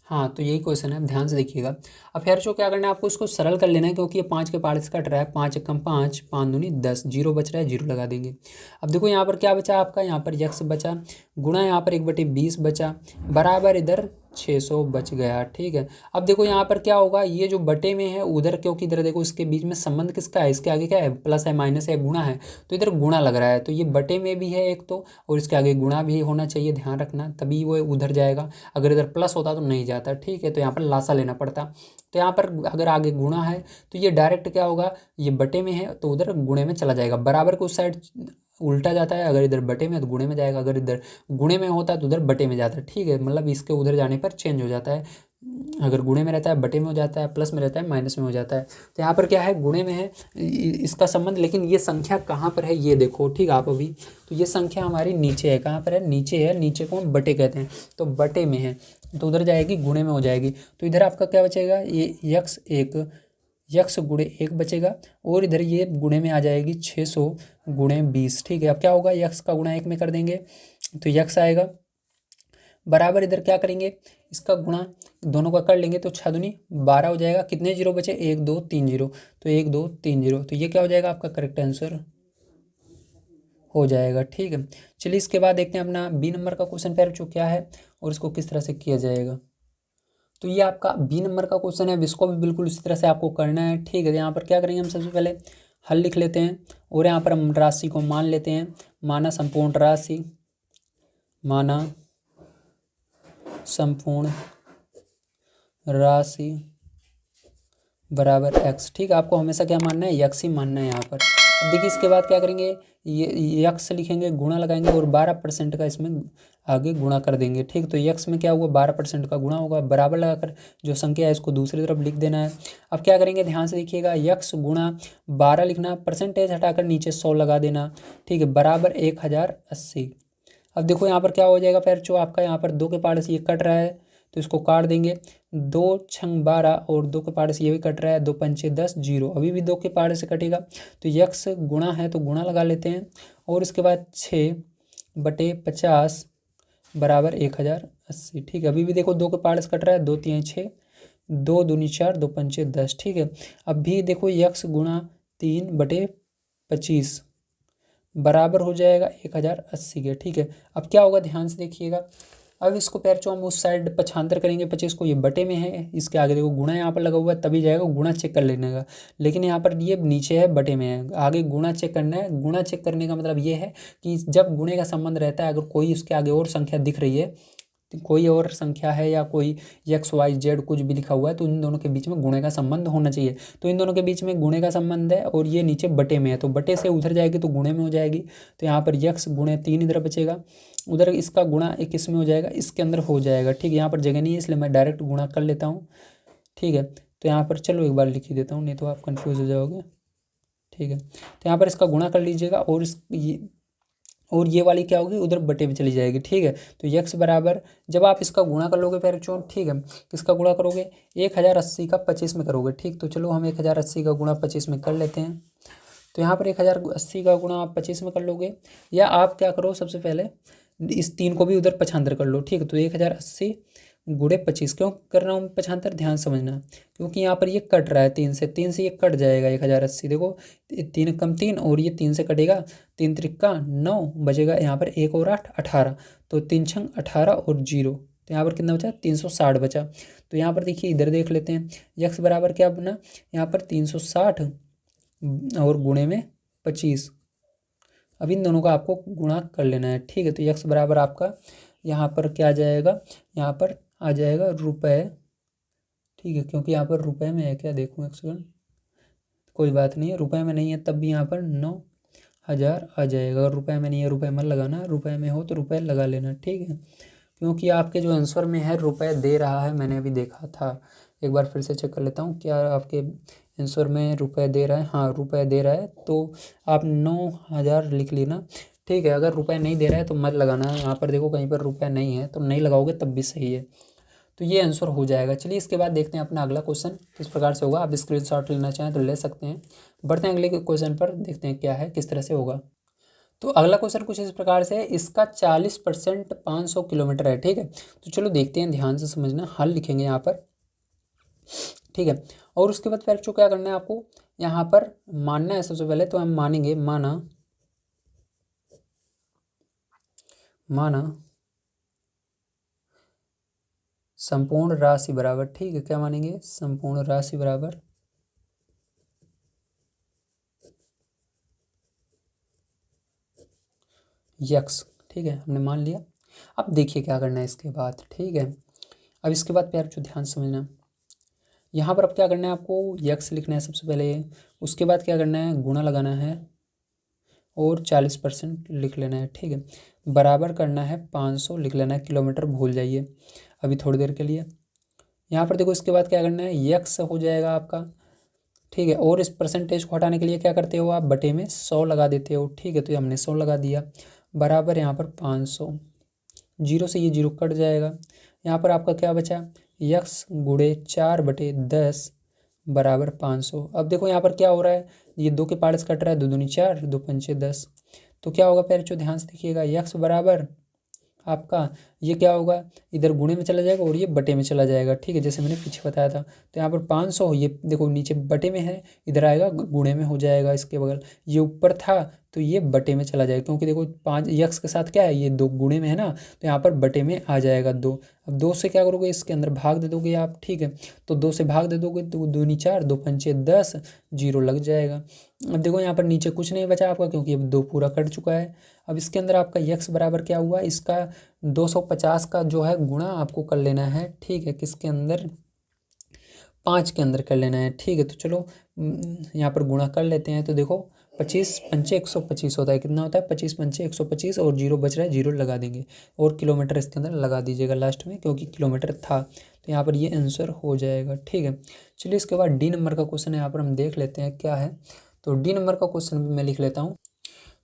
हाँ, तो यही क्वेश्चन है, ध्यान से देखिएगा। अब फिर जो क्या करना है, आपको इसको सरल कर लेना है क्योंकि ये 5 के पार्ट से कट रहा है। 5 एकम 5, 5 दूनी 10, जीरो बच रहा है, जीरो लगा देंगे। अब देखो यहाँ पर क्या बचा आपका, यहाँ पर यक्स बचा, गुणा यहाँ पर 1/20 बचा, बराबर इधर 600 बच गया। ठीक है, अब देखो यहाँ पर क्या होगा, ये जो बटे में है उधर, क्योंकि इधर देखो इसके बीच में संबंध किसका है, इसके आगे क्या है, प्लस है, माइनस है, गुणा है, तो इधर गुणा लग रहा है तो ये बटे में भी है एक तो, और इसके आगे गुणा भी होना चाहिए, ध्यान रखना, तभी वो उधर जाएगा। अगर इधर प्लस होता तो नहीं जाता। ठीक है, तो यहाँ पर लासा लेना पड़ता। तो यहाँ पर अगर आगे गुणा है तो ये डायरेक्ट क्या होगा, ये बटे में है तो उधर गुणे में चला जाएगा, बराबर को उस साइड उल्टा जाता है, अगर इधर बटे में है तो गुणे में जाएगा, अगर इधर गुणे में होता है तो उधर बटे में जाता है। ठीक है, मतलब इसके उधर जाने पर चेंज हो जाता है, अगर गुणे में रहता है बटे में हो जाता है, प्लस में रहता है माइनस में हो जाता है। तो यहाँ पर क्या है, गुणे में है इसका संबंध, लेकिन ये संख्या कहाँ पर है ये देखो। ठीक है, आप अभी, तो ये संख्या हमारी नीचे है, कहाँ पर है, नीचे है, नीचे को हम बटे कहते हैं, तो बटे में है तो उधर जाएगी, गुणे में हो जाएगी। तो इधर आपका क्या बचेगा, ये यक्स एक, यक्स गुणे 1 बचेगा, और इधर ये गुणे में आ जाएगी 600 गुणे 20। ठीक है, अब क्या होगा, यक्स का गुणा 1 में कर देंगे तो यक्स आएगा, बराबर इधर क्या करेंगे, इसका गुणा दोनों का कर लेंगे तो 6 दूनी 12 हो जाएगा। कितने जीरो बचे, 1 2 3 जीरो, तो 1 2 3 जीरो, तो ये क्या हो जाएगा, आपका करेक्ट आंसर हो जाएगा। ठीक है, चलिए इसके बाद देखते हैं अपना बी नंबर का क्वेश्चन पेपर जो क्या है और इसको किस तरह से किया जाएगा। तो ये आपका बी नंबर का क्वेश्चन है, इसको भी बिल्कुल इसी तरह से आपको करना है। ठीक है, यहाँ पर क्या करेंगे, हम सबसे पहले हल लिख लेते हैं और यहाँ पर हम राशि को मान लेते हैं, माना संपूर्ण राशि, माना संपूर्ण राशि बराबर एक्स। ठीक है, आपको हमेशा क्या मानना है, यक्स ही मानना है यहाँ पर। अब देखिए इसके बाद क्या करेंगे, ये यक्स लिखेंगे, गुणा लगाएंगे और 12% का इसमें आगे गुणा कर देंगे। ठीक, तो यक्स में क्या हुआ, 12% का गुणा होगा, बराबर लगाकर जो संख्या है इसको दूसरी तरफ लिख देना है। अब क्या करेंगे, ध्यान से देखिएगा, यक्स गुणा 12 लिखना, परसेंटेज हटाकर नीचे 100 लगा देना। ठीक है, बराबर 1080। अब देखो यहाँ पर क्या हो जाएगा, फिर जो आपका यहाँ पर 2 के पार्ट से ये कट रहा है तो इसको काट देंगे, 2 छंग 12 और 2 के पार्ट से ये भी कट रहा है, 2 पंचे 10 जीरो, अभी भी 2 के पार्ट से कटेगा तो यक्स गुणा है तो गुणा लगा लेते हैं, और इसके बाद 6/50 बराबर 1080। ठीक है, अभी भी देखो 2 के पार्ट से कट रहा है, 2 3 6, 2 दूनी 4, 2 पंचे 10। ठीक है, अब भी देखो यक्स गुणा 3/25 बराबर हो जाएगा 1080 के। ठीक है, अब क्या होगा, ध्यान से देखिएगा, अब इसको पैरचो हम उस साइड पक्षांतर करेंगे, 25 को, ये बटे में है, इसके आगे देखो गुणा यहाँ पर लगा हुआ है तभी जाएगा, गुणा चेक कर लेने का, लेकिन यहाँ पर ये नीचे है, बटे में है, आगे गुणा चेक करना है। गुणा चेक करने का मतलब ये है कि जब गुणे का संबंध रहता है, अगर कोई उसके आगे और संख्या दिख रही है, कोई और संख्या है या कोई एक्स वाई जेड कुछ भी लिखा हुआ है तो इन दोनों के बीच में गुणे का संबंध होना चाहिए। तो इन दोनों के बीच में गुणे का संबंध है और ये नीचे बटे में है, तो बटे से उधर जाएगी तो गुणे में हो जाएगी। तो यहाँ पर यक्स गुणे 3 इधर बचेगा, उधर इसका गुणा 21 में हो जाएगा, इसके अंदर हो जाएगा। ठीक है, यहाँ पर जगह नहीं है इसलिए मैं डायरेक्ट गुणा कर लेता हूँ। ठीक है, तो यहाँ पर चलो एक बार लिख ही देता हूँ, नहीं तो आप कन्फ्यूज़ हो जाओगे। ठीक है। तो यहाँ पर इसका गुणा कर लीजिएगा और ये वाली क्या होगी, उधर बटे में चली जाएगी, ठीक है। तो यक्स बराबर, जब आप इसका गुणा कर लोगे बच्चों, ठीक है, किसका गुणा करोगे, 1080 का 25 में करोगे, ठीक। तो चलो हम 1080 का गुणा 25 में कर लेते हैं। तो यहाँ पर 1080 का गुणा आप 25 में कर लोगे, या आप क्या करो, सबसे पहले इस 3 को भी उधर पछांतर कर लो, ठीक है। तो 1080 गुणे 25, क्यों कर रहा हूँ पछांतर, ध्यान समझना, क्योंकि यहाँ पर ये कट रहा है 3 से ये कट जाएगा 1080, देखो 3 कम 3 और ये 3 से कटेगा, 3 त्रिका 9 बचेगा, यहाँ पर 1 और 8 18, तो 3 छंग 18 और 0, तो यहाँ पर कितना बचा, 360 बचा। तो यहाँ पर देखिए इधर देख लेते हैं, यक्स बराबर क्या बना, यहाँ पर 360 और गुणे में 25, अब इन दोनों का आपको गुणा कर लेना है, ठीक है। तो यक्स बराबर आपका यहाँ पर क्या आ जाएगा, यहाँ पर आ जाएगा रुपए, ठीक है, क्योंकि यहाँ पर रुपए में है क्या, देखूँ एक सेकंड, कोई बात नहीं है, रुपए में नहीं है तब भी यहाँ पर 9000 आ जाएगा। अगर रुपए में नहीं है रुपए मत लगाना, रुपए में हो तो रुपए लगा लेना, ठीक है, क्योंकि आपके जो आंसर में है रुपए दे रहा है, मैंने अभी देखा था, एक बार फिर से चेक कर लेता हूँ, क्या आपके आंसर में रुपए दे रहा है, हाँ रुपए दे रहा है, तो आप 9000 लिख लेना, ठीक है। अगर रुपए नहीं दे रहा है तो मत लगाना, यहाँ पर देखो कहीं पर रुपए नहीं है तो नहीं लगाओगे तब भी सही है, तो ये आंसर हो जाएगा। चलिए इसके बाद देखते हैं अपना अगला क्वेश्चन किस प्रकार से होगा, आप स्क्रीनशॉट लेना चाहें तो ले सकते हैं। बढ़ते हैं अगले क्वेश्चन पर, देखते हैं क्या है, किस तरह से होगा। तो अगला क्वेश्चन कुछ इस प्रकार से है, इसका 40% 500 किलोमीटर है, ठीक है। तो चलो देखते हैं, ध्यान से समझना, हल लिखेंगे यहाँ पर, ठीक है। और उसके बाद फिर क्या करना है आपको, यहाँ पर मानना है, सबसे पहले तो हम मानेंगे, माना संपूर्ण राशि बराबर, ठीक है, क्या मानेंगे, संपूर्ण राशि बराबर यक्स, ठीक है, हमने मान लिया। अब देखिए क्या करना है इसके बाद, ठीक है। अब इसके बाद प्यार जो ध्यान समझना, यहाँ पर अब क्या करना है आपको, यक्स लिखना है सबसे पहले, उसके बाद क्या करना है, गुणा लगाना है और 40% लिख लेना है, ठीक है, बराबर करना है 500 लिख लेना है, किलोमीटर भूल जाइए अभी थोड़ी देर के लिए। यहाँ पर देखो इसके बाद क्या करना है, यक्स हो जाएगा आपका, ठीक है, और इस परसेंटेज को हटाने के लिए क्या करते हो आप, बटे में 100 लगा देते हो, ठीक है। तो हमने 100 लगा दिया, बराबर यहाँ पर 500, 0 से ये 0 कट जाएगा, यहाँ पर आपका क्या बचा, यक्स गुणे 4/10 बराबर 500। अब देखो यहाँ पर क्या हो रहा है, ये 2 के पार्ट्स कट रहा है, 2 दूनी 4, 2 पंचे 10, तो क्या होगा पैर, जो ध्यान से देखिएगा, यक्स बराबर आपका ये क्या होगा, इधर गुणे में चला जाएगा और ये बटे में चला जाएगा, ठीक है, जैसे मैंने पीछे बताया था। तो यहाँ पर 500, ये देखो नीचे बटे में है, इधर आएगा गुणे में हो जाएगा, इसके बगल ये ऊपर था तो ये बटे में चला जाएगा, क्योंकि देखो 5 यक्स के साथ क्या है, ये 2 गुणे में है ना, तो यहाँ पर बटे में आ जाएगा 2। अब 2 से क्या करोगे, इसके अंदर भाग दे दोगे आप, ठीक है। तो 2 से भाग दे दोगे तो 2 दूनी 4, 2 पंचे 10, 0 लग जाएगा। अब देखो यहाँ पर नीचे कुछ नहीं बचा आपका, क्योंकि अब 2 पूरा कट चुका है। अब इसके अंदर आपका यक्स बराबर क्या हुआ, इसका 250 का जो है गुणा आपको कर लेना है, ठीक है, किसके अंदर, 5 के अंदर कर लेना है, ठीक है। तो चलो यहाँ पर गुणा कर लेते हैं, तो देखो 25 पंचे 125 होता है, कितना होता है, 25 पंचे 125 और 0 बच रहा है, 0 लगा देंगे और किलोमीटर इसके अंदर लगा दीजिएगा लास्ट में, क्योंकि किलोमीटर था, तो यहाँ पर ये आंसर हो जाएगा, ठीक है। चलिए इसके बाद डी नंबर का क्वेश्चन यहाँ पर हम देख लेते हैं क्या है। तो डी नंबर का क्वेश्चन भी मैं लिख लेता हूँ।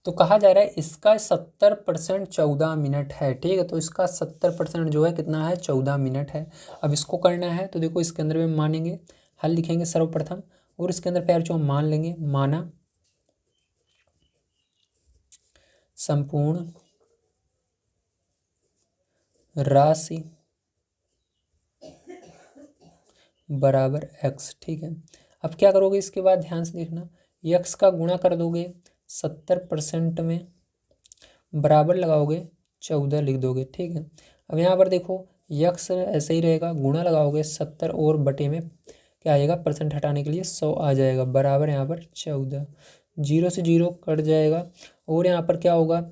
तो कहा जा रहा है इसका 70% 14 मिनट है, ठीक है। तो इसका 70% जो है कितना है, 14 मिनट है। अब इसको करना है तो देखो इसके अंदर भी मानेंगे, हल लिखेंगे सर्वप्रथम और इसके अंदर पैर जो हम मान लेंगे, माना संपूर्ण राशि बराबर x, ठीक है। अब क्या करोगे इसके बाद, ध्यान से देखना, x का गुणा कर दोगे 70% में, बराबर लगाओगे 14 लिख दोगे, ठीक है। अब यहाँ पर देखो यक्स ऐसे ही रहेगा, गुणा लगाओगे 70 और बटे में क्या आएगा, परसेंट हटाने के लिए 100 आ जाएगा, बराबर यहाँ पर 14, 0 से 0 कट जाएगा और यहाँ पर क्या होगा,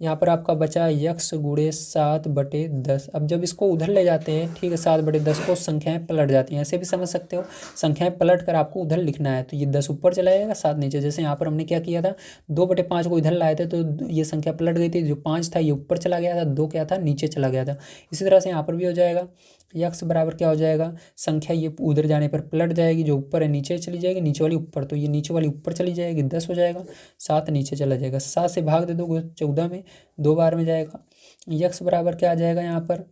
यहाँ पर आपका बचा यक्स गुणे 7/10। अब जब इसको उधर ले जाते हैं, ठीक है, 7/10 को संख्याएं पलट जाती हैं, ऐसे भी समझ सकते हो, संख्याएं पलट कर आपको उधर लिखना है, तो ये 10 ऊपर चला जाएगा 7 नीचे, जैसे यहाँ पर हमने क्या किया था, 2/5 को इधर लाए थे तो ये संख्या पलट गई थी, जो 5 था ये ऊपर चला गया था, 2 क्या था नीचे चला गया था, इसी तरह से यहाँ पर भी हो जाएगा। यक्स बराबर क्या हो जाएगा, संख्या ये उधर जाने पर पलट जाएगी, जो ऊपर है नीचे चली जाएगी, नीचे वाली ऊपर, तो ये नीचे वाली ऊपर चली जाएगी, 10 हो जाएगा, 7 नीचे चला जाएगा, 7 से भाग दे दोगे 14 में, 2 बार में जाएगा। यक्स बराबर क्या आ जाएगा यहाँ पर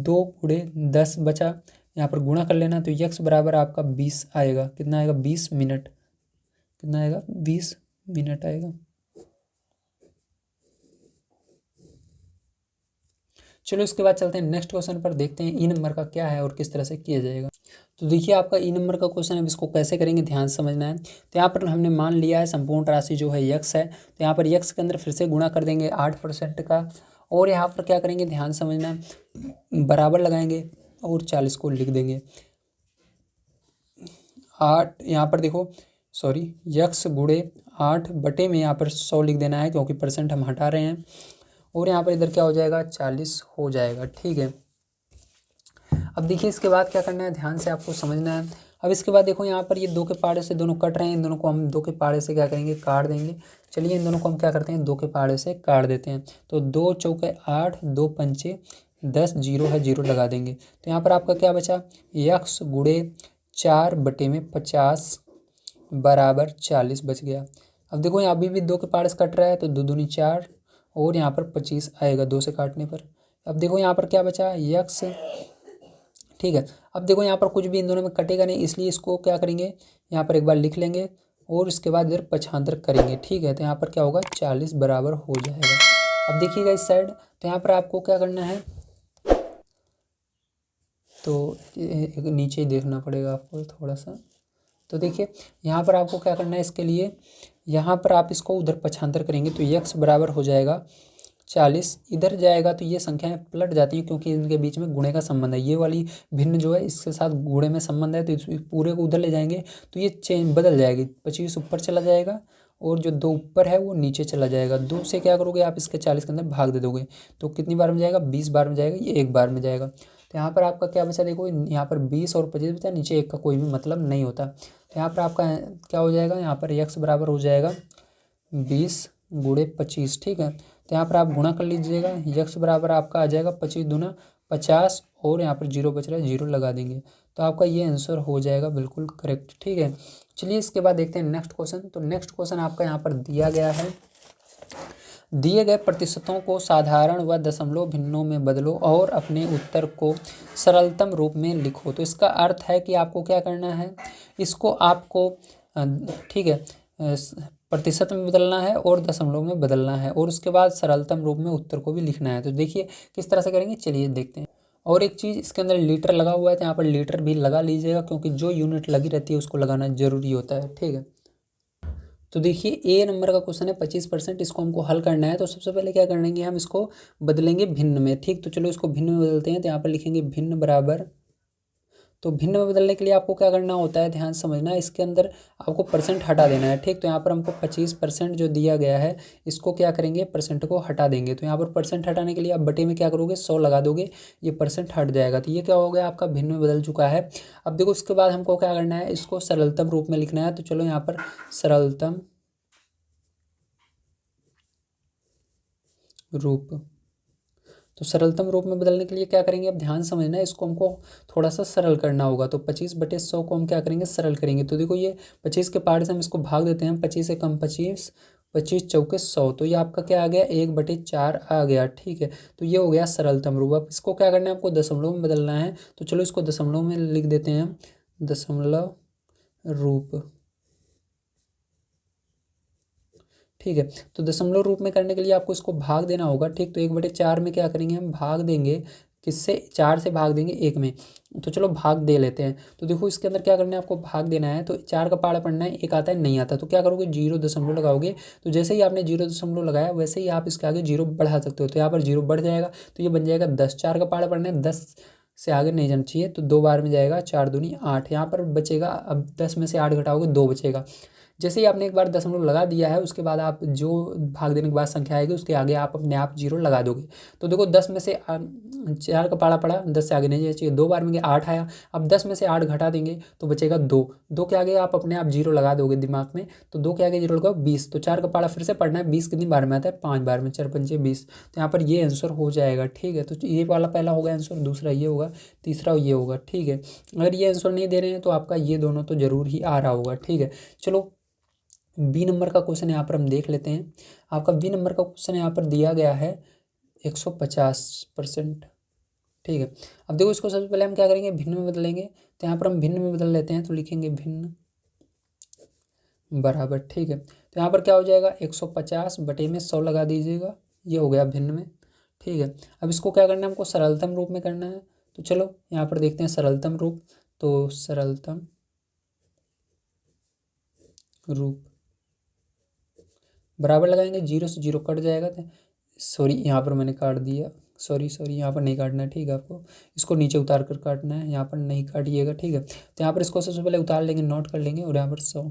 2 गुणे 10 बचा, यहाँ पर गुणा कर लेना, तो यक्स बराबर आपका 20 आएगा। कितना आएगा, 20 मिनट। कितना आएगा, 20 मिनट आएगा। चलो इसके बाद चलते हैं नेक्स्ट क्वेश्चन पर, देखते हैं ई नंबर का क्या है और किस तरह से किया जाएगा। तो देखिए आपका ई नंबर का क्वेश्चन है, इसको कैसे करेंगे ध्यान से समझना है। तो यहाँ पर हमने मान लिया है संपूर्ण राशि जो है यक्स है, तो यहाँ पर यक्स के अंदर फिर से गुणा कर देंगे 8% का, और यहाँ पर क्या करेंगे ध्यान समझना है, बराबर लगाएंगे और 40 को लिख देंगे। 8 यहाँ पर देखो, सॉरी, यक्स गुणे 8 बटे में यहाँ पर 100 लिख देना है, क्योंकि परसेंट हम हटा रहे हैं, और यहाँ पर इधर क्या हो जाएगा, 40 हो जाएगा। ठीक है, अब देखिए इसके बाद क्या करना है, ध्यान से आपको समझना है। अब इसके बाद देखो यहाँ पर ये 2 के पहाड़े से दोनों कट रहे हैं, इन दोनों को हम 2 के पहाड़े से क्या करेंगे, काट देंगे। चलिए इन दोनों को हम क्या करते हैं, 2 के पहाड़े से काट देते हैं। तो 2 चौके 8, 2 पंचे 10, 0 है 0 लगा देंगे। तो यहाँ पर आपका क्या बचा, यक्स गुणे 4 बटे में 50 बराबर 40 बच गया। अब देखो यहाँ अभी भी 2 के पहाड़े से कट रहा है, तो 2 दूनी 4 और यहाँ पर 25 आएगा 2 से काटने पर। अब देखो यहाँ पर क्या बचा, यक्स। ठीक है, अब देखो यहाँ पर कुछ भी इन दोनों में कटेगा नहीं, इसलिए इसको क्या करेंगे, यहाँ पर एक बार लिख लेंगे और इसके बाद इधर पक्षांतर करेंगे। ठीक है, तो यहाँ पर क्या होगा, 40 बराबर हो जाएगा। अब देखिएगा इस साइड, तो यहाँ पर आपको क्या करना है, तो नीचे ही देखना पड़ेगा आपको थोड़ा सा। तो देखिए यहाँ पर आपको क्या करना है, इसके लिए यहाँ पर आप इसको उधर पक्षांतर करेंगे, तो यक्स बराबर हो जाएगा 40, इधर जाएगा तो ये संख्याएं पलट जाती हैं, क्योंकि इनके बीच में गुणे का संबंध है। ये वाली भिन्न जो है इसके साथ गुणे में संबंध है, तो इस पूरे को उधर ले जाएंगे तो ये चेंज बदल जाएगी, 25 ऊपर चला जाएगा और जो 2 ऊपर है वो नीचे चला जाएगा। 2 से क्या करोगे आप, इसके 40 के अंदर भाग दे दोगे, तो कितनी बार में जाएगा, 20 बार में जाएगा, ये 1 बार में जाएगा। तो यहाँ पर आपका क्या बचा, देखो यहाँ पर 20 और 25 बचा, नीचे 1 का कोई भी मतलब नहीं होता। तो यहाँ पर आपका क्या हो जाएगा, यहाँ पर यक्स बराबर हो जाएगा 20 गुणे 25। ठीक है, तो यहाँ पर आप गुणा कर लीजिएगा, यक्स बराबर आपका आ जाएगा 25 दूना 50 और यहाँ पर 0 बच रहा है, 0 लगा देंगे, तो आपका ये आंसर हो जाएगा बिल्कुल करेक्ट। ठीक है, चलिए इसके बाद देखते हैं नेक्स्ट क्वेश्चन। तो नेक्स्ट क्वेश्चन आपका यहाँ पर दिया गया है, दिए गए प्रतिशतों को साधारण व दशमलव भिन्नों में बदलो और अपने उत्तर को सरलतम रूप में लिखो। तो इसका अर्थ है कि आपको क्या करना है, इसको आपको ठीक है प्रतिशत में बदलना है और दशमलव में बदलना है, और उसके बाद सरलतम रूप में उत्तर को भी लिखना है। तो देखिए किस तरह से करेंगे, चलिए देखते हैं। और एक चीज़, इसके अंदर लीटर लगा हुआ है, तो यहाँ पर लीटर भी लगा लीजिएगा, क्योंकि जो यूनिट लगी रहती है उसको लगाना जरूरी होता है। ठीक है, तो देखिए ए नंबर का क्वेश्चन है 25%, इसको हमको हल करना है। तो सबसे पहले क्या करेंगे, हम इसको बदलेंगे भिन्न में। ठीक, तो चलो इसको भिन्न में बदलते हैं। तो यहाँ पर लिखेंगे भिन्न बराबर, तो भिन्न में बदलने के लिए आपको क्या करना होता है, ध्यान समझना, इसके अंदर आपको परसेंट हटा देना है। ठीक, तो यहाँ पर हमको 25% जो दिया गया है, इसको क्या करेंगे, परसेंट को हटा देंगे। तो यहाँ पर परसेंट हटाने के लिए आप बटे में क्या करोगे, 100 लगा दोगे, ये परसेंट हट जाएगा। तो ये क्या हो गया, आपका भिन्न में बदल चुका है। अब देखो उसके बाद हमको क्या करना है, इसको सरलतम रूप में लिखना है। तो चलो यहाँ पर सरलतम रूप, तो सरलतम रूप में बदलने के लिए क्या करेंगे, अब ध्यान समझना है, इसको हमको थोड़ा सा सरल करना होगा। तो 25/100 को हम क्या करेंगे, सरल करेंगे। तो देखो ये 25 के पार्ट से हम इसको भाग देते हैं, 25 से कम 25, 25 चौके 100, तो ये आपका क्या आ गया, 1/4 आ गया। ठीक है, तो ये हो गया सरलतम रूप। अब इसको क्या करना है, आपको दशमलव में बदलना है। तो चलो इसको दशमलव में लिख देते हैं, दशमलव रूप। ठीक है, तो दशमलव रूप में करने के लिए आपको इसको भाग देना होगा। ठीक, तो 1/4 में क्या करेंगे, हम भाग देंगे, किससे, 4 से भाग देंगे 1 में। तो चलो भाग दे लेते हैं। तो देखो इसके अंदर क्या करना है, आपको भाग देना है। तो 4 का पहाड़ा पढ़ना है, 1 आता है नहीं आता, तो क्या करोगे, 0 दशमलव लगाओगे। तो जैसे ही आपने 0 दशमलव लगाया, वैसे ही आप इसके आगे 0 बढ़ा सकते हो। तो यहाँ पर 0 बढ़ जाएगा, तो ये बन जाएगा 10। 4 का पहाड़ा पढ़ना है, 10 से आगे नहीं जाना चाहिए, तो 2 बार में जाएगा, 4 दूनी 8। यहाँ पर बचेगा, अब 10 में से 8 घटाओगे 2 बचेगा। जैसे ही आपने एक बार दशमलव लगा दिया है, उसके बाद आप जो भाग देने के बाद संख्या आएगी उसके आगे आप अपने आप जीरो लगा दोगे। तो देखो 10 में से 4 का पाड़ा पड़ा, 10 से आगे नहीं जाना चाहिए, 2 बार में 8 आया। अब 10 में से 8 घटा देंगे तो बचेगा 2, 2 के आगे आप अपने आप जीरो लगा दोगे दिमाग में। तो 2 के आगे जीरो लगाओ 20, तो 4 का पाड़ा फिर से पढ़ना है, 20 कितनी बार में आता है, 5 बार में, 4 पंचे 20। तो यहाँ पर ये आंसर हो जाएगा। ठीक है, तो ये वाला पहला होगा आंसर, दूसरा ये होगा, तीसरा ये होगा। ठीक है, अगर ये आंसर नहीं दे रहे हैं तो आपका ये दोनों तो जरूर ही आ रहा होगा। ठीक है, चलो बी नंबर का क्वेश्चन यहाँ पर हम देख लेते हैं। आपका बी नंबर का क्वेश्चन यहाँ पर दिया गया है 150%। ठीक है, अब देखो इसको सबसे पहले हम क्या करेंगे, भिन्न में बदलेंगे। तो यहाँ पर हम भिन्न में बदल लेते हैं, तो लिखेंगे भिन्न बराबर। ठीक है, तो यहाँ पर क्या हो जाएगा, 150 बटे में 100 लगा दीजिएगा, ये हो गया भिन्न में। ठीक है, अब इसको क्या करना है, हमको सरलतम रूप में करना है। तो चलो यहाँ पर देखते हैं सरलतम रूप। तो सरलतम रूप बराबर लगाएंगे, 0 से 0 कट जाएगा। तो सॉरी यहाँ पर मैंने काट दिया, सॉरी यहाँ पर नहीं काटना है। ठीक है, आपको इसको नीचे उतार कर काटना है, यहाँ पर नहीं काटिएगा। ठीक है, तो यहाँ पर इसको सबसे पहले उतार लेंगे, नोट कर लेंगे, और यहाँ पर 100,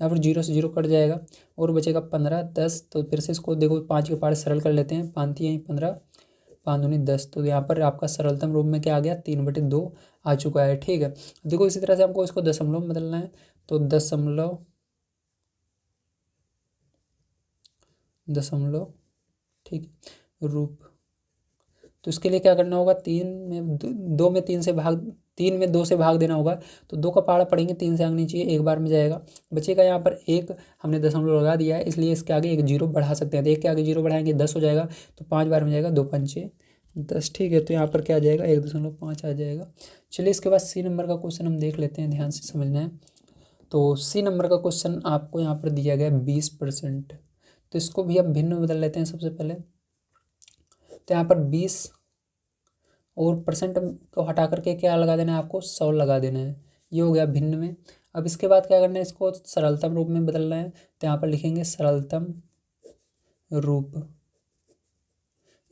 यहाँ पर 0 से 0 कट जाएगा और बचेगा 15, 10। तो फिर से इसको देखो 5 के पारे सरल कर लेते हैं, 5 यहीं 15, 5 दूनी 10। तो यहाँ पर आपका सरलतम रूप में क्या आ गया, 3/2 आ चुका है। ठीक है, देखो इसी तरह से हमको इसको दशमलव में बदलना है। तो दशमलव, ठीक है, रूप। तो इसके लिए क्या करना होगा, 3 में 2 में 3 से भाग, 3 में 2 से भाग देना होगा। तो 2 का पहाड़ा पड़ेंगे, 3 से आगे चाहिए, एक बार में जाएगा। बचेगा यहाँ पर एक, हमने दशमलव लगा दिया है इसलिए इसके आगे एक जीरो बढ़ा सकते हैं। तो एक के आगे जीरो बढ़ाएंगे 10 हो जाएगा, तो 5 बार में जाएगा, 2 पंचे 10। ठीक है, तो यहाँ पर क्या आ जाएगा, 1.5 आ जाएगा। चलिए इसके बाद सी नंबर का क्वेश्चन हम देख लेते हैं, ध्यान से समझना है। तो सी नंबर का क्वेश्चन आपको यहाँ पर दिया गया 20%। तो इसको भी हम भिन्न में बदल लेते हैं सबसे पहले। तो यहाँ पर 20 और परसेंट को हटा करके क्या लगा देना है आपको, 100 लगा देना है, ये हो गया भिन्न में। अब इसके बाद क्या करना है, इसको सरलतम रूप में बदलना है। तो यहाँ पर लिखेंगे सरलतम रूप,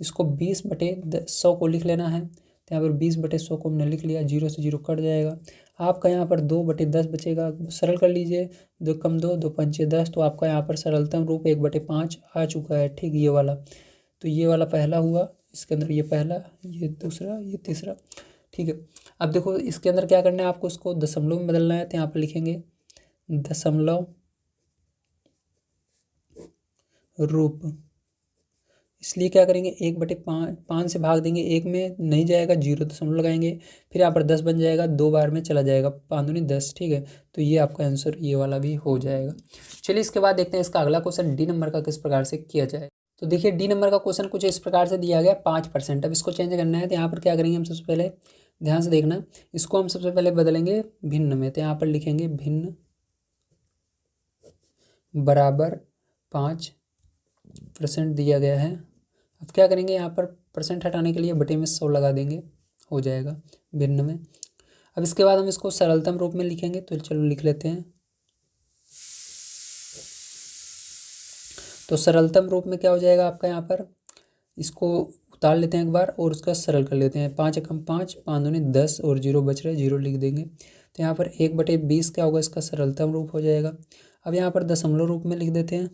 इसको 20/100 को लिख लेना है। तो यहाँ पर 20/100 को हमने लिख लिया, 0 से 0 कट जाएगा। आपका यहाँ पर 2/10 बचेगा, सरल कर लीजिए, 2 कम 2, 2 पंचे 10। तो आपका यहाँ पर सरलतम रूप 1/5 आ चुका है। ठीक, ये वाला, तो ये वाला पहला हुआ, इसके अंदर ये पहला, ये दूसरा, ये तीसरा। ठीक है, अब देखो इसके अंदर क्या करना है आपको, इसको दशमलव में बदलना है। तो यहाँ पर लिखेंगे दशमलव रूप, इसलिए क्या करेंगे, 1/5 से भाग देंगे, एक में नहीं जाएगा, 0 दशमलव लगाएंगे, फिर यहाँ पर 10 बन जाएगा, 2 बार में चला जाएगा, 5 दूनी 10। ठीक है, तो ये आपका आंसर ये वाला भी हो जाएगा। चलिए इसके बाद देखते हैं इसका अगला क्वेश्चन डी नंबर का किस प्रकार से किया जाए। तो देखिए डी नंबर का क्वेश्चन कुछ इस प्रकार से दिया गया 5%। अब इसको चेंज करना है। तो यहाँ पर क्या करेंगे हम सबसे पहले, ध्यान से देखना, इसको हम सबसे पहले बदलेंगे भिन्न में। तो यहाँ पर लिखेंगे भिन्न बराबर 5% दिया गया है। अब क्या करेंगे, यहाँ पर परसेंट हटाने के लिए बटे में 100 लगा देंगे, हो जाएगा भिन्न में। अब इसके बाद हम इसको सरलतम रूप में लिखेंगे। तो चलो लिख लेते हैं। तो सरलतम रूप में क्या हो जाएगा आपका, यहाँ पर इसको उतार लेते हैं एक बार और उसका सरल कर लेते हैं। 5 एकम 5, 5 दूनी 10 और 0 बच रहे, 0 लिख देंगे। तो यहाँ पर 1/20 क्या होगा, इसका सरलतम रूप हो जाएगा। अब यहाँ पर दशमलव रूप में लिख देते हैं।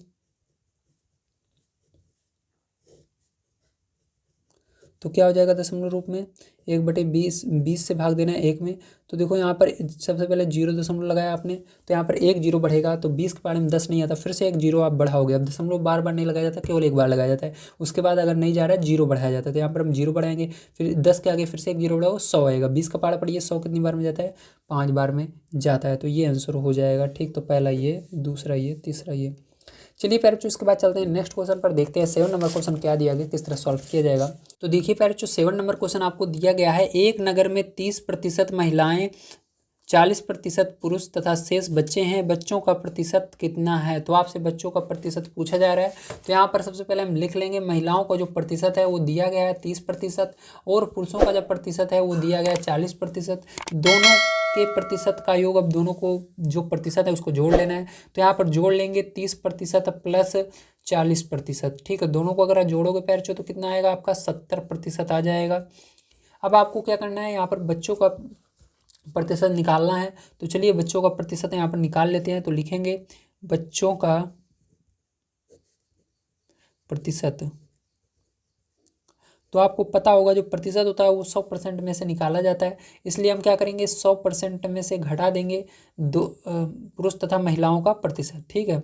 तो क्या हो जाएगा दशमलव रूप में, 1/20, 20 से भाग देना है एक में। तो देखो यहाँ पर सबसे पहले 0 दशमलव लगाया आपने, तो यहाँ पर एक 0 बढ़ेगा, तो 20 के पारे में 10 नहीं आता, फिर से एक 0 आप बढ़ाओगे। अब दशमलव बार बार नहीं लगाया जाता, केवल एक बार लगाया जाता है। उसके बाद अगर नहीं जा रहा है 0 बढ़ाया जाता है। तो यहाँ पर हम 0 बढ़ाएंगे, फिर 10 के आगे फिर से एक 0 बढ़ाओ, 100 आएगा। 20 का पारा पड़िए, 100 कितनी बार में जाता है, 5 बार में जाता है। तो ये आंसर हो जाएगा। ठीक, तो पहला ये, दूसरा ये, तीसरा ये। चलिए प्यारे बच्चों, इसके बाद चलते हैं नेक्स्ट क्वेश्चन पर, देखते हैं 7 नंबर क्वेश्चन क्या दिया गया, किस तरह सॉल्व किया जाएगा। तो देखिए प्यारे बच्चों, 7 नंबर क्वेश्चन आपको दिया गया है, एक नगर में 30% महिलाएं, 40% पुरुष तथा शेष बच्चे हैं, बच्चों का प्रतिशत कितना है। तो आपसे बच्चों का प्रतिशत पूछा जा रहा है। तो यहाँ पर सबसे पहले हम लिख लेंगे, महिलाओं का जो प्रतिशत है वो दिया गया है 30% और पुरुषों का जो प्रतिशत है वो दिया गया है 40%। दोनों के प्रतिशत का योग, अब दोनों को जो प्रतिशत है उसको जोड़ लेना है। तो यहाँ पर जोड़ लेंगे 30% प्लस 40%। ठीक है, दोनों को अगर आप जोड़ोगे पैर तो कितना आएगा आपका, 70% आ जाएगा। अब आपको क्या करना है, यहाँ पर बच्चों का प्रतिशत निकालना है। तो चलिए बच्चों का प्रतिशत यहाँ पर निकाल लेते हैं। तो लिखेंगे बच्चों का प्रतिशत। तो आपको पता होगा जो प्रतिशत होता है वो 100% में से निकाला जाता है, इसलिए हम क्या करेंगे 100% में से घटा देंगे दो पुरुष तथा महिलाओं का प्रतिशत। ठीक है,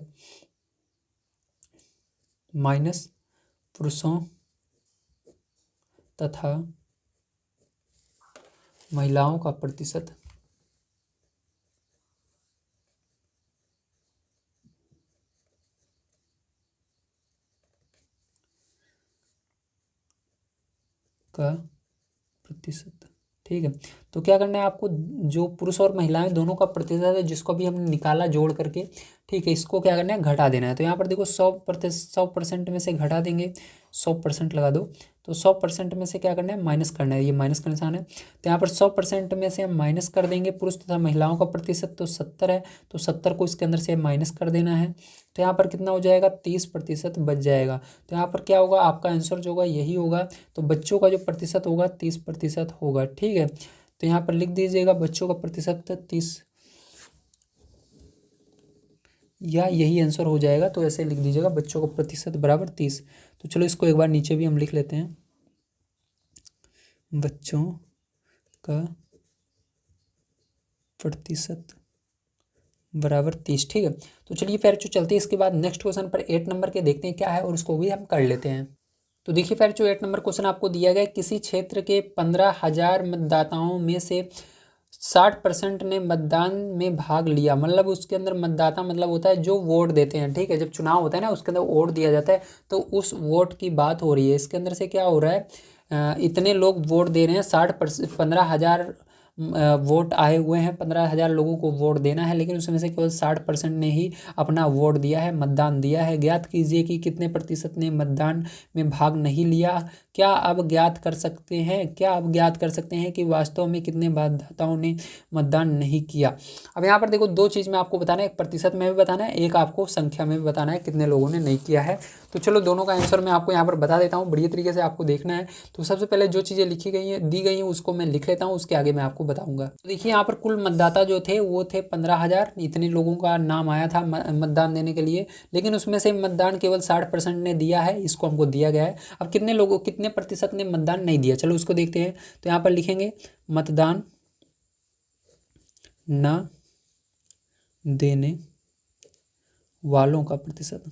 माइनस पुरुषों तथा महिलाओं का प्रतिशत का प्रतिशत। ठीक है, तो क्या करना है आपको, जो पुरुष और महिलाएं दोनों का प्रतिशत है जिसको भी हमने निकाला जोड़ करके, ठीक है, इसको क्या करना है घटा देना है। तो यहाँ पर देखो 100% में से घटा देंगे, 100% लगा दो। तो 100% में से क्या करना है माइनस करना है, ये माइनस का निशान है। तो यहाँ पर 100% में से हम माइनस कर देंगे पुरुष तथा महिलाओं का प्रतिशत, तो 70 है, तो 70 को इसके अंदर से माइनस कर देना है। तो यहाँ पर कितना हो जाएगा 30% बच जाएगा। तो यहाँ पर क्या होगा आपका आंसर जो होगा यही होगा। तो बच्चों का जो प्रतिशत होगा 30% होगा। ठीक है, तो यहाँ पर लिख दीजिएगा बच्चों का प्रतिशत 30, या यही आंसर हो जाएगा। तो ऐसे लिख दीजिएगा बच्चों का प्रतिशत बराबर 30। तो चलो इसको एक बार नीचे भी हम लिख लेते हैं, बच्चों का प्रतिशत बराबर 30। ठीक है, तो चलिए फिर जो चलते हैं इसके बाद नेक्स्ट क्वेश्चन पर 8 नंबर के देखते हैं क्या है और उसको भी हम कर लेते हैं। तो देखिए फिर जो 8 नंबर क्वेश्चन आपको दिया गया है, किसी क्षेत्र के 15,000 मतदाताओं में से 60% ने मतदान में भाग लिया। मतलब उसके अंदर मतदाता मतलब होता है जो वोट देते हैं। ठीक है, जब चुनाव होता है ना उसके अंदर वोट दिया जाता है, तो उस वोट की बात हो रही है। इसके अंदर से क्या हो रहा है, इतने लोग वोट दे रहे हैं, 60%, 15,000 वोट आए हुए हैं, 15,000 लोगों को वोट देना है, लेकिन उसमें से केवल 60% ने ही अपना वोट दिया है, मतदान दिया है। ज्ञात कीजिए कि कितने प्रतिशत ने मतदान में भाग नहीं लिया। क्या आप ज्ञात कर सकते हैं, क्या आप ज्ञात कर सकते हैं कि वास्तव में कितने मतदाताओं ने मतदान नहीं किया। अब यहाँ पर देखो दो चीज़ में आपको बताना है, एक प्रतिशत में भी बताना है, एक आपको संख्या में भी बताना है कितने लोगों ने नहीं किया है। तो चलो दोनों का आंसर मैं आपको यहाँ पर बता देता हूँ, बढ़िया तरीके से आपको देखना है। तो सबसे पहले जो चीज़ें लिखी गई हैं दी गई हैं उसको मैं लिख लेता हूँ, उसके आगे मैं आपको बताऊँगा। तो देखिए यहाँ पर कुल मतदाता जो थे वो थे 15,000, इतने लोगों का नाम आया था मतदान देने के लिए, लेकिन उसमें से मतदान केवल 60% ने दिया है, इसको हमको दिया गया है। अब कितने लोगों, कितने प्रतिशत ने मतदान नहीं दिया, चलो उसको देखते हैं। तो यहाँ पर लिखेंगे मतदान न देने वालों का प्रतिशत।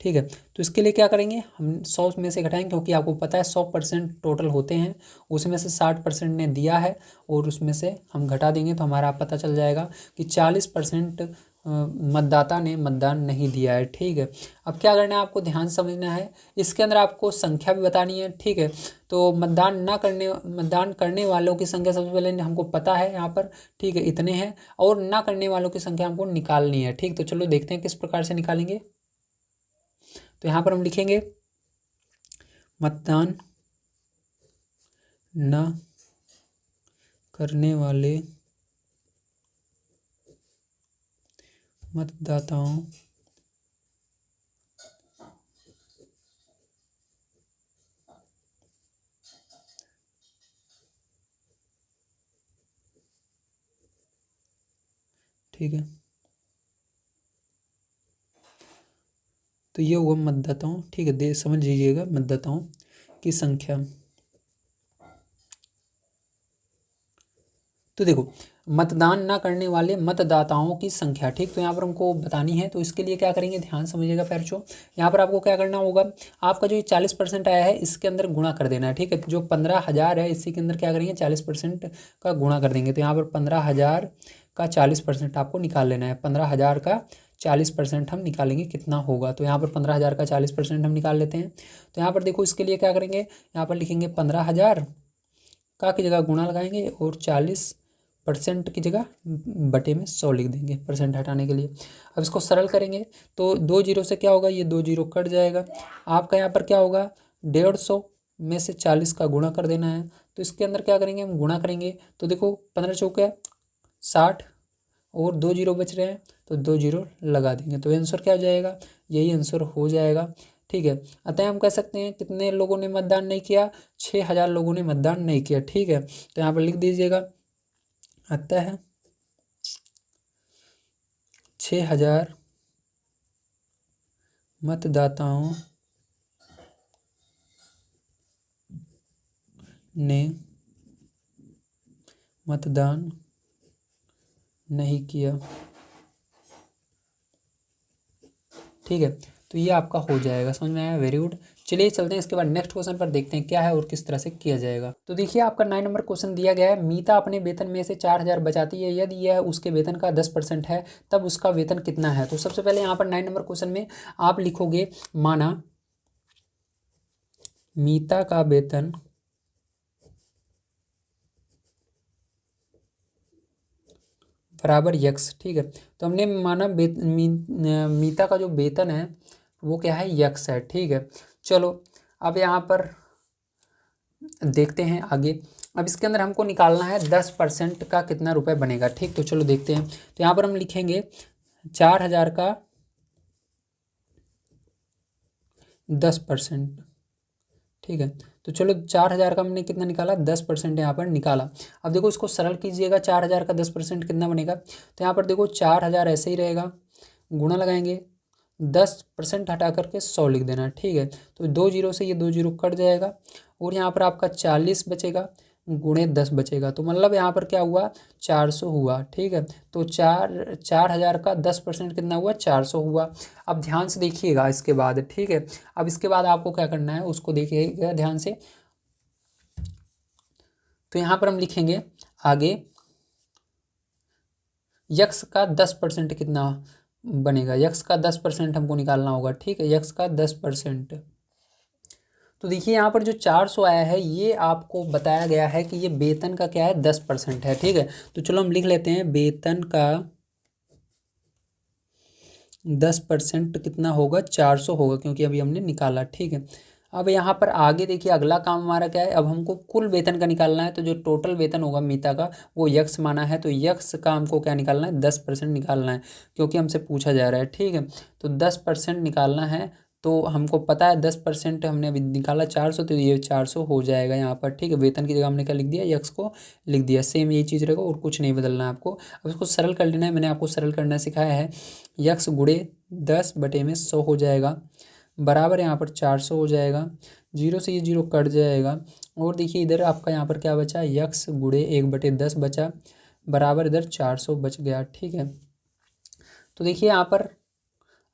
ठीक है, तो इसके लिए क्या करेंगे हम 100 में से घटाएंगे, क्योंकि आपको पता है 100% टोटल होते हैं, उसमें से 60% ने दिया है और उसमें से हम घटा देंगे तो हमारा पता चल जाएगा कि 40% मतदाता ने मतदान नहीं दिया है। ठीक है, अब क्या करना है आपको ध्यान समझना है, इसके अंदर आपको संख्या भी बतानी है। ठीक है, तो मतदान करने वालों की संख्या सबसे पहले हमको पता है यहाँ पर, ठीक है, इतने हैं, और ना करने वालों की संख्या हमको निकालनी है। ठीक, तो चलो देखते हैं किस प्रकार से निकालेंगे। तो यहाँ पर हम लिखेंगे मतदान न करने वाले मतदाताओं ठीक है, तो ये हुआ मतदाताओं। ठीक है, दे समझ लीजिएगा मतदाताओं की संख्या। तो देखो मतदान ना करने वाले मतदाताओं की संख्या, ठीक, तो यहाँ पर हमको बतानी है। तो इसके लिए क्या करेंगे ध्यान समझिएगा पैरचो, यहाँ पर आपको क्या करना होगा, आपका जो 40% आया है इसके अंदर गुणा कर देना है। ठीक है, जो 15,000 है इसी के अंदर क्या करेंगे 40% का गुणा कर देंगे। तो यहाँ पर 15,000 का 40% आपको निकाल लेना है। 15,000 का 40% हम निकालेंगे कितना होगा, तो यहाँ पर 15,000 का 40% हम निकाल लेते हैं। तो यहाँ पर देखो इसके लिए क्या करेंगे, यहाँ पर लिखेंगे 15,000 का की जगह गुणा लगाएंगे और 40% की जगह बटे में 100 लिख देंगे परसेंट हटाने के लिए। अब इसको सरल करेंगे तो 2 जीरो से क्या होगा, ये 2 जीरो कट जाएगा। आपका यहाँ पर क्या होगा 150 में से 40 का गुणा कर देना है। तो इसके अंदर क्या करेंगे हम गुणा करेंगे, तो देखो 15 चौके 60 और 2 जीरो बच रहे हैं, तो 2 जीरो लगा देंगे, तो आंसर क्या हो जाएगा, यही आंसर हो जाएगा। ठीक है, अतः हम कह सकते हैं कितने लोगों ने मतदान नहीं किया, 6,000 लोगों ने मतदान नहीं किया। ठीक है, तो यहाँ पर लिख दीजिएगा आता है 6,000 मतदाताओं ने मतदान नहीं किया। ठीक है, तो ये आपका हो जाएगा। समझ में आया? Very good. चलिए चलते हैं इसके बाद नेक्स्ट क्वेश्चन पर, देखते हैं क्या है और किस तरह से किया जाएगा। तो देखिए आपका 9 नंबर क्वेश्चन दिया गया है, मीता अपने वेतन में से 4,000 बचाती है, यदि यह उसके वेतन का 10% है तब उसका वेतन कितना है। तो सबसे पहले यहाँ पर 9 नंबर क्वेश्चन में आप लिखोगे, माना मीता का वेतन बराबर यक्स। ठीक है, तो हमने माना मीता का जो वेतन है वो क्या है, यक्स है। ठीक है, चलो अब यहाँ पर देखते हैं आगे। अब इसके अंदर हमको निकालना है 10% का कितना रुपए बनेगा। ठीक, तो चलो देखते हैं। तो यहाँ पर हम लिखेंगे 4,000 का 10%। ठीक है, तो चलो 4,000 का हमने कितना निकाला, 10% यहाँ पर निकाला। अब देखो इसको सरल कीजिएगा, 4,000 का 10% कितना बनेगा। तो यहाँ पर देखो 4,000 ऐसे ही रहेगा, गुणा लगाएंगे, 10% हटा करके 100 लिख देना। ठीक है, तो 2 जीरो से ये 2 जीरो कट जाएगा और यहाँ पर आपका 40 बचेगा, गुणे 10 बचेगा। तो मतलब यहाँ पर क्या हुआ, 400 हुआ। ठीक है, तो 4,000 का 10% कितना हुआ, 400 हुआ। अब ध्यान से देखिएगा इसके बाद। ठीक है, अब इसके बाद आपको क्या करना है उसको देखिएगा ध्यान से। तो यहाँ पर हम लिखेंगे आगे, यक्स का 10% कितना बनेगा, यक्स का 10% हमको निकालना होगा। ठीक है, यक्स का 10%। तो देखिए यहाँ पर जो 400 आया है ये आपको बताया गया है कि ये वेतन का क्या है, 10% है। ठीक है, तो चलो हम लिख लेते हैं, वेतन का 10% कितना होगा, 400 होगा, क्योंकि अभी हमने निकाला। ठीक है, अब यहाँ पर आगे देखिए अगला काम हमारा क्या है, अब हमको कुल वेतन का निकालना है। तो जो टोटल वेतन होगा मीता का वो यक्स माना है, तो यक्स का हमको क्या निकालना है, 10% निकालना है, क्योंकि हमसे पूछा जा रहा है। ठीक है, तो 10% निकालना है। तो हमको पता है 10% हमने अभी निकाला 400, तो ये 400 हो जाएगा यहाँ पर। ठीक है, वेतन की जगह हमने क्या लिख दिया, यक्स को लिख दिया। सेम यही चीज़ रहेगा और कुछ नहीं बदलना है आपको। अब इसको सरल कर लेना है, मैंने आपको सरल करना सिखाया है। यक्स गुणे 10/100 हो जाएगा, बराबर यहाँ पर 400 हो जाएगा, जीरो से ये जीरो कट जाएगा। और देखिए इधर आपका यहाँ पर क्या बचा, यक्स गुणे 1/10 बचा, बराबर इधर 400 बच गया। ठीक है, तो देखिए यहाँ पर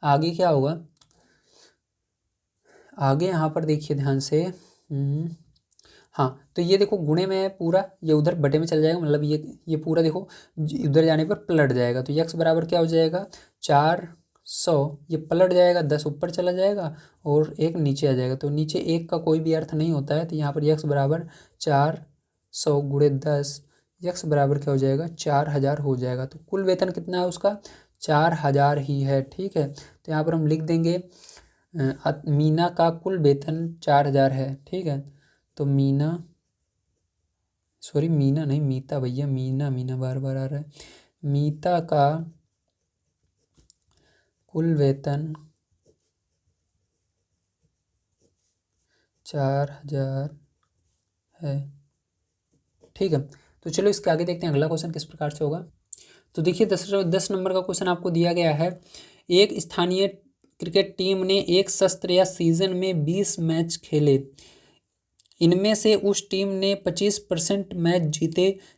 आगे क्या होगा, आगे यहाँ पर देखिए ध्यान से। हाँ, तो ये देखो गुणे में है पूरा, ये उधर बटे में चल जाएगा, मतलब ये पूरा देखो उधर जाने पर पलट जाएगा। तो यक्स बराबर क्या हो जाएगा, 400, ये पलट जाएगा, 10 ऊपर चला जाएगा और 1 नीचे आ जाएगा। तो नीचे 1 का कोई भी अर्थ नहीं होता है। तो यहाँ पर यक्स बराबर 400 गुणे 10, यक्स बराबर क्या हो जाएगा, 4,000 हो जाएगा। तो कुल वेतन कितना है उसका, 4,000 ही है। ठीक है, तो यहाँ पर हम लिख देंगे मीना का कुल वेतन 4,000 है। ठीक है, तो मीना, सॉरी मीना नहीं, मीता भैया, मीना मीना बार बार आ रहा है। मीता का कुल वेतन 4,000 है। ठीक है, तो चलो इसके आगे देखते हैं अगला क्वेश्चन किस प्रकार से होगा। तो देखिए 10 नंबर का क्वेश्चन आपको दिया गया है, एक स्थानीय क्रिकेट टीम ने एक सत्र या सीजन में 20 मैच खेले, इनमें से उस टीम ने 25% मैच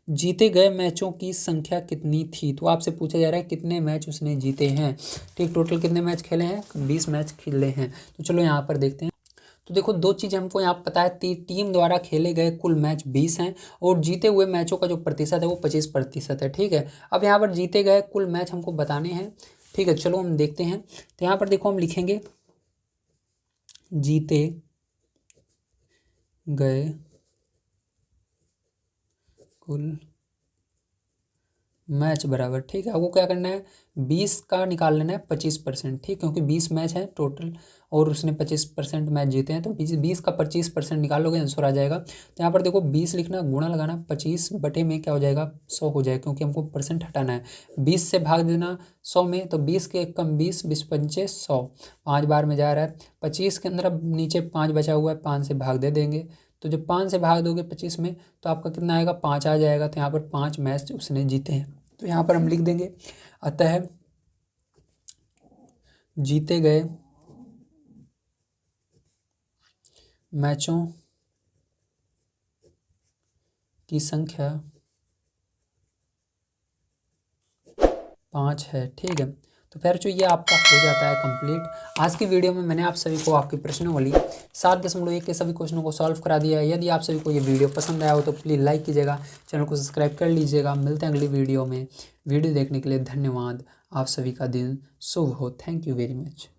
जीते गए मैचों की संख्या कितनी थी। तो आपसे पूछा जा रहा है कितने मैच उसने जीते हैं। ठीक, टोटल कितने मैच खेले हैं, 20 मैच खेले हैं। तो चलो यहाँ पर देखते हैं। तो देखो दो चीज़ हमको यहाँ पता है, टीम द्वारा खेले गए कुल मैच 20 हैं और जीते हुए मैचों का जो प्रतिशत है वो 25% है। ठीक है, अब यहाँ पर जीते गए कुल मैच हमको बताने हैं। ठीक है, चलो हम देखते हैं। तो यहाँ पर देखो हम लिखेंगे जीते गए कुल मैच बराबर। ठीक है, आपको क्या करना है, 20 का निकाल लेना है 25%। ठीक, क्योंकि 20 मैच है टोटल और उसने 25% मैच जीते हैं, तो 20 का 25% निकालोगे आंसर आ जाएगा। तो यहाँ पर देखो 20 लिखना, गुणा लगाना, 25 बटे में क्या हो जाएगा, 100 हो जाएगा, क्योंकि हमको परसेंट हटाना है। 20 से भाग देना 100 में, तो 20 के कम 20, 20 पंचे 100, 5 बार में जा रहा है। 25 के अंदर अब नीचे 5 बचा हुआ है, 5 से भाग दे देंगे, तो जब 5 से भाग दोगे 25 में तो आपका कितना आएगा, 5 आ जाएगा। तो यहाँ पर 5 मैच उसने जीते हैं। तो यहाँ पर हम लिख देंगे, अतः जीते गए मैचों की संख्या 5 है। ठीक है, तो फिर जो ये आपका हो जाता है कंप्लीट। आज की वीडियो में मैंने आप सभी को आपकी प्रश्नावली 7.1 के सभी क्वेश्चनों को सॉल्व करा दिया है। यदि आप सभी को ये वीडियो पसंद आया हो तो प्लीज़ लाइक कीजिएगा, चैनल को सब्सक्राइब कर लीजिएगा। मिलते हैं अगली वीडियो में। वीडियो देखने के लिए धन्यवाद। आप सभी का दिन शुभ हो। Thank you very much.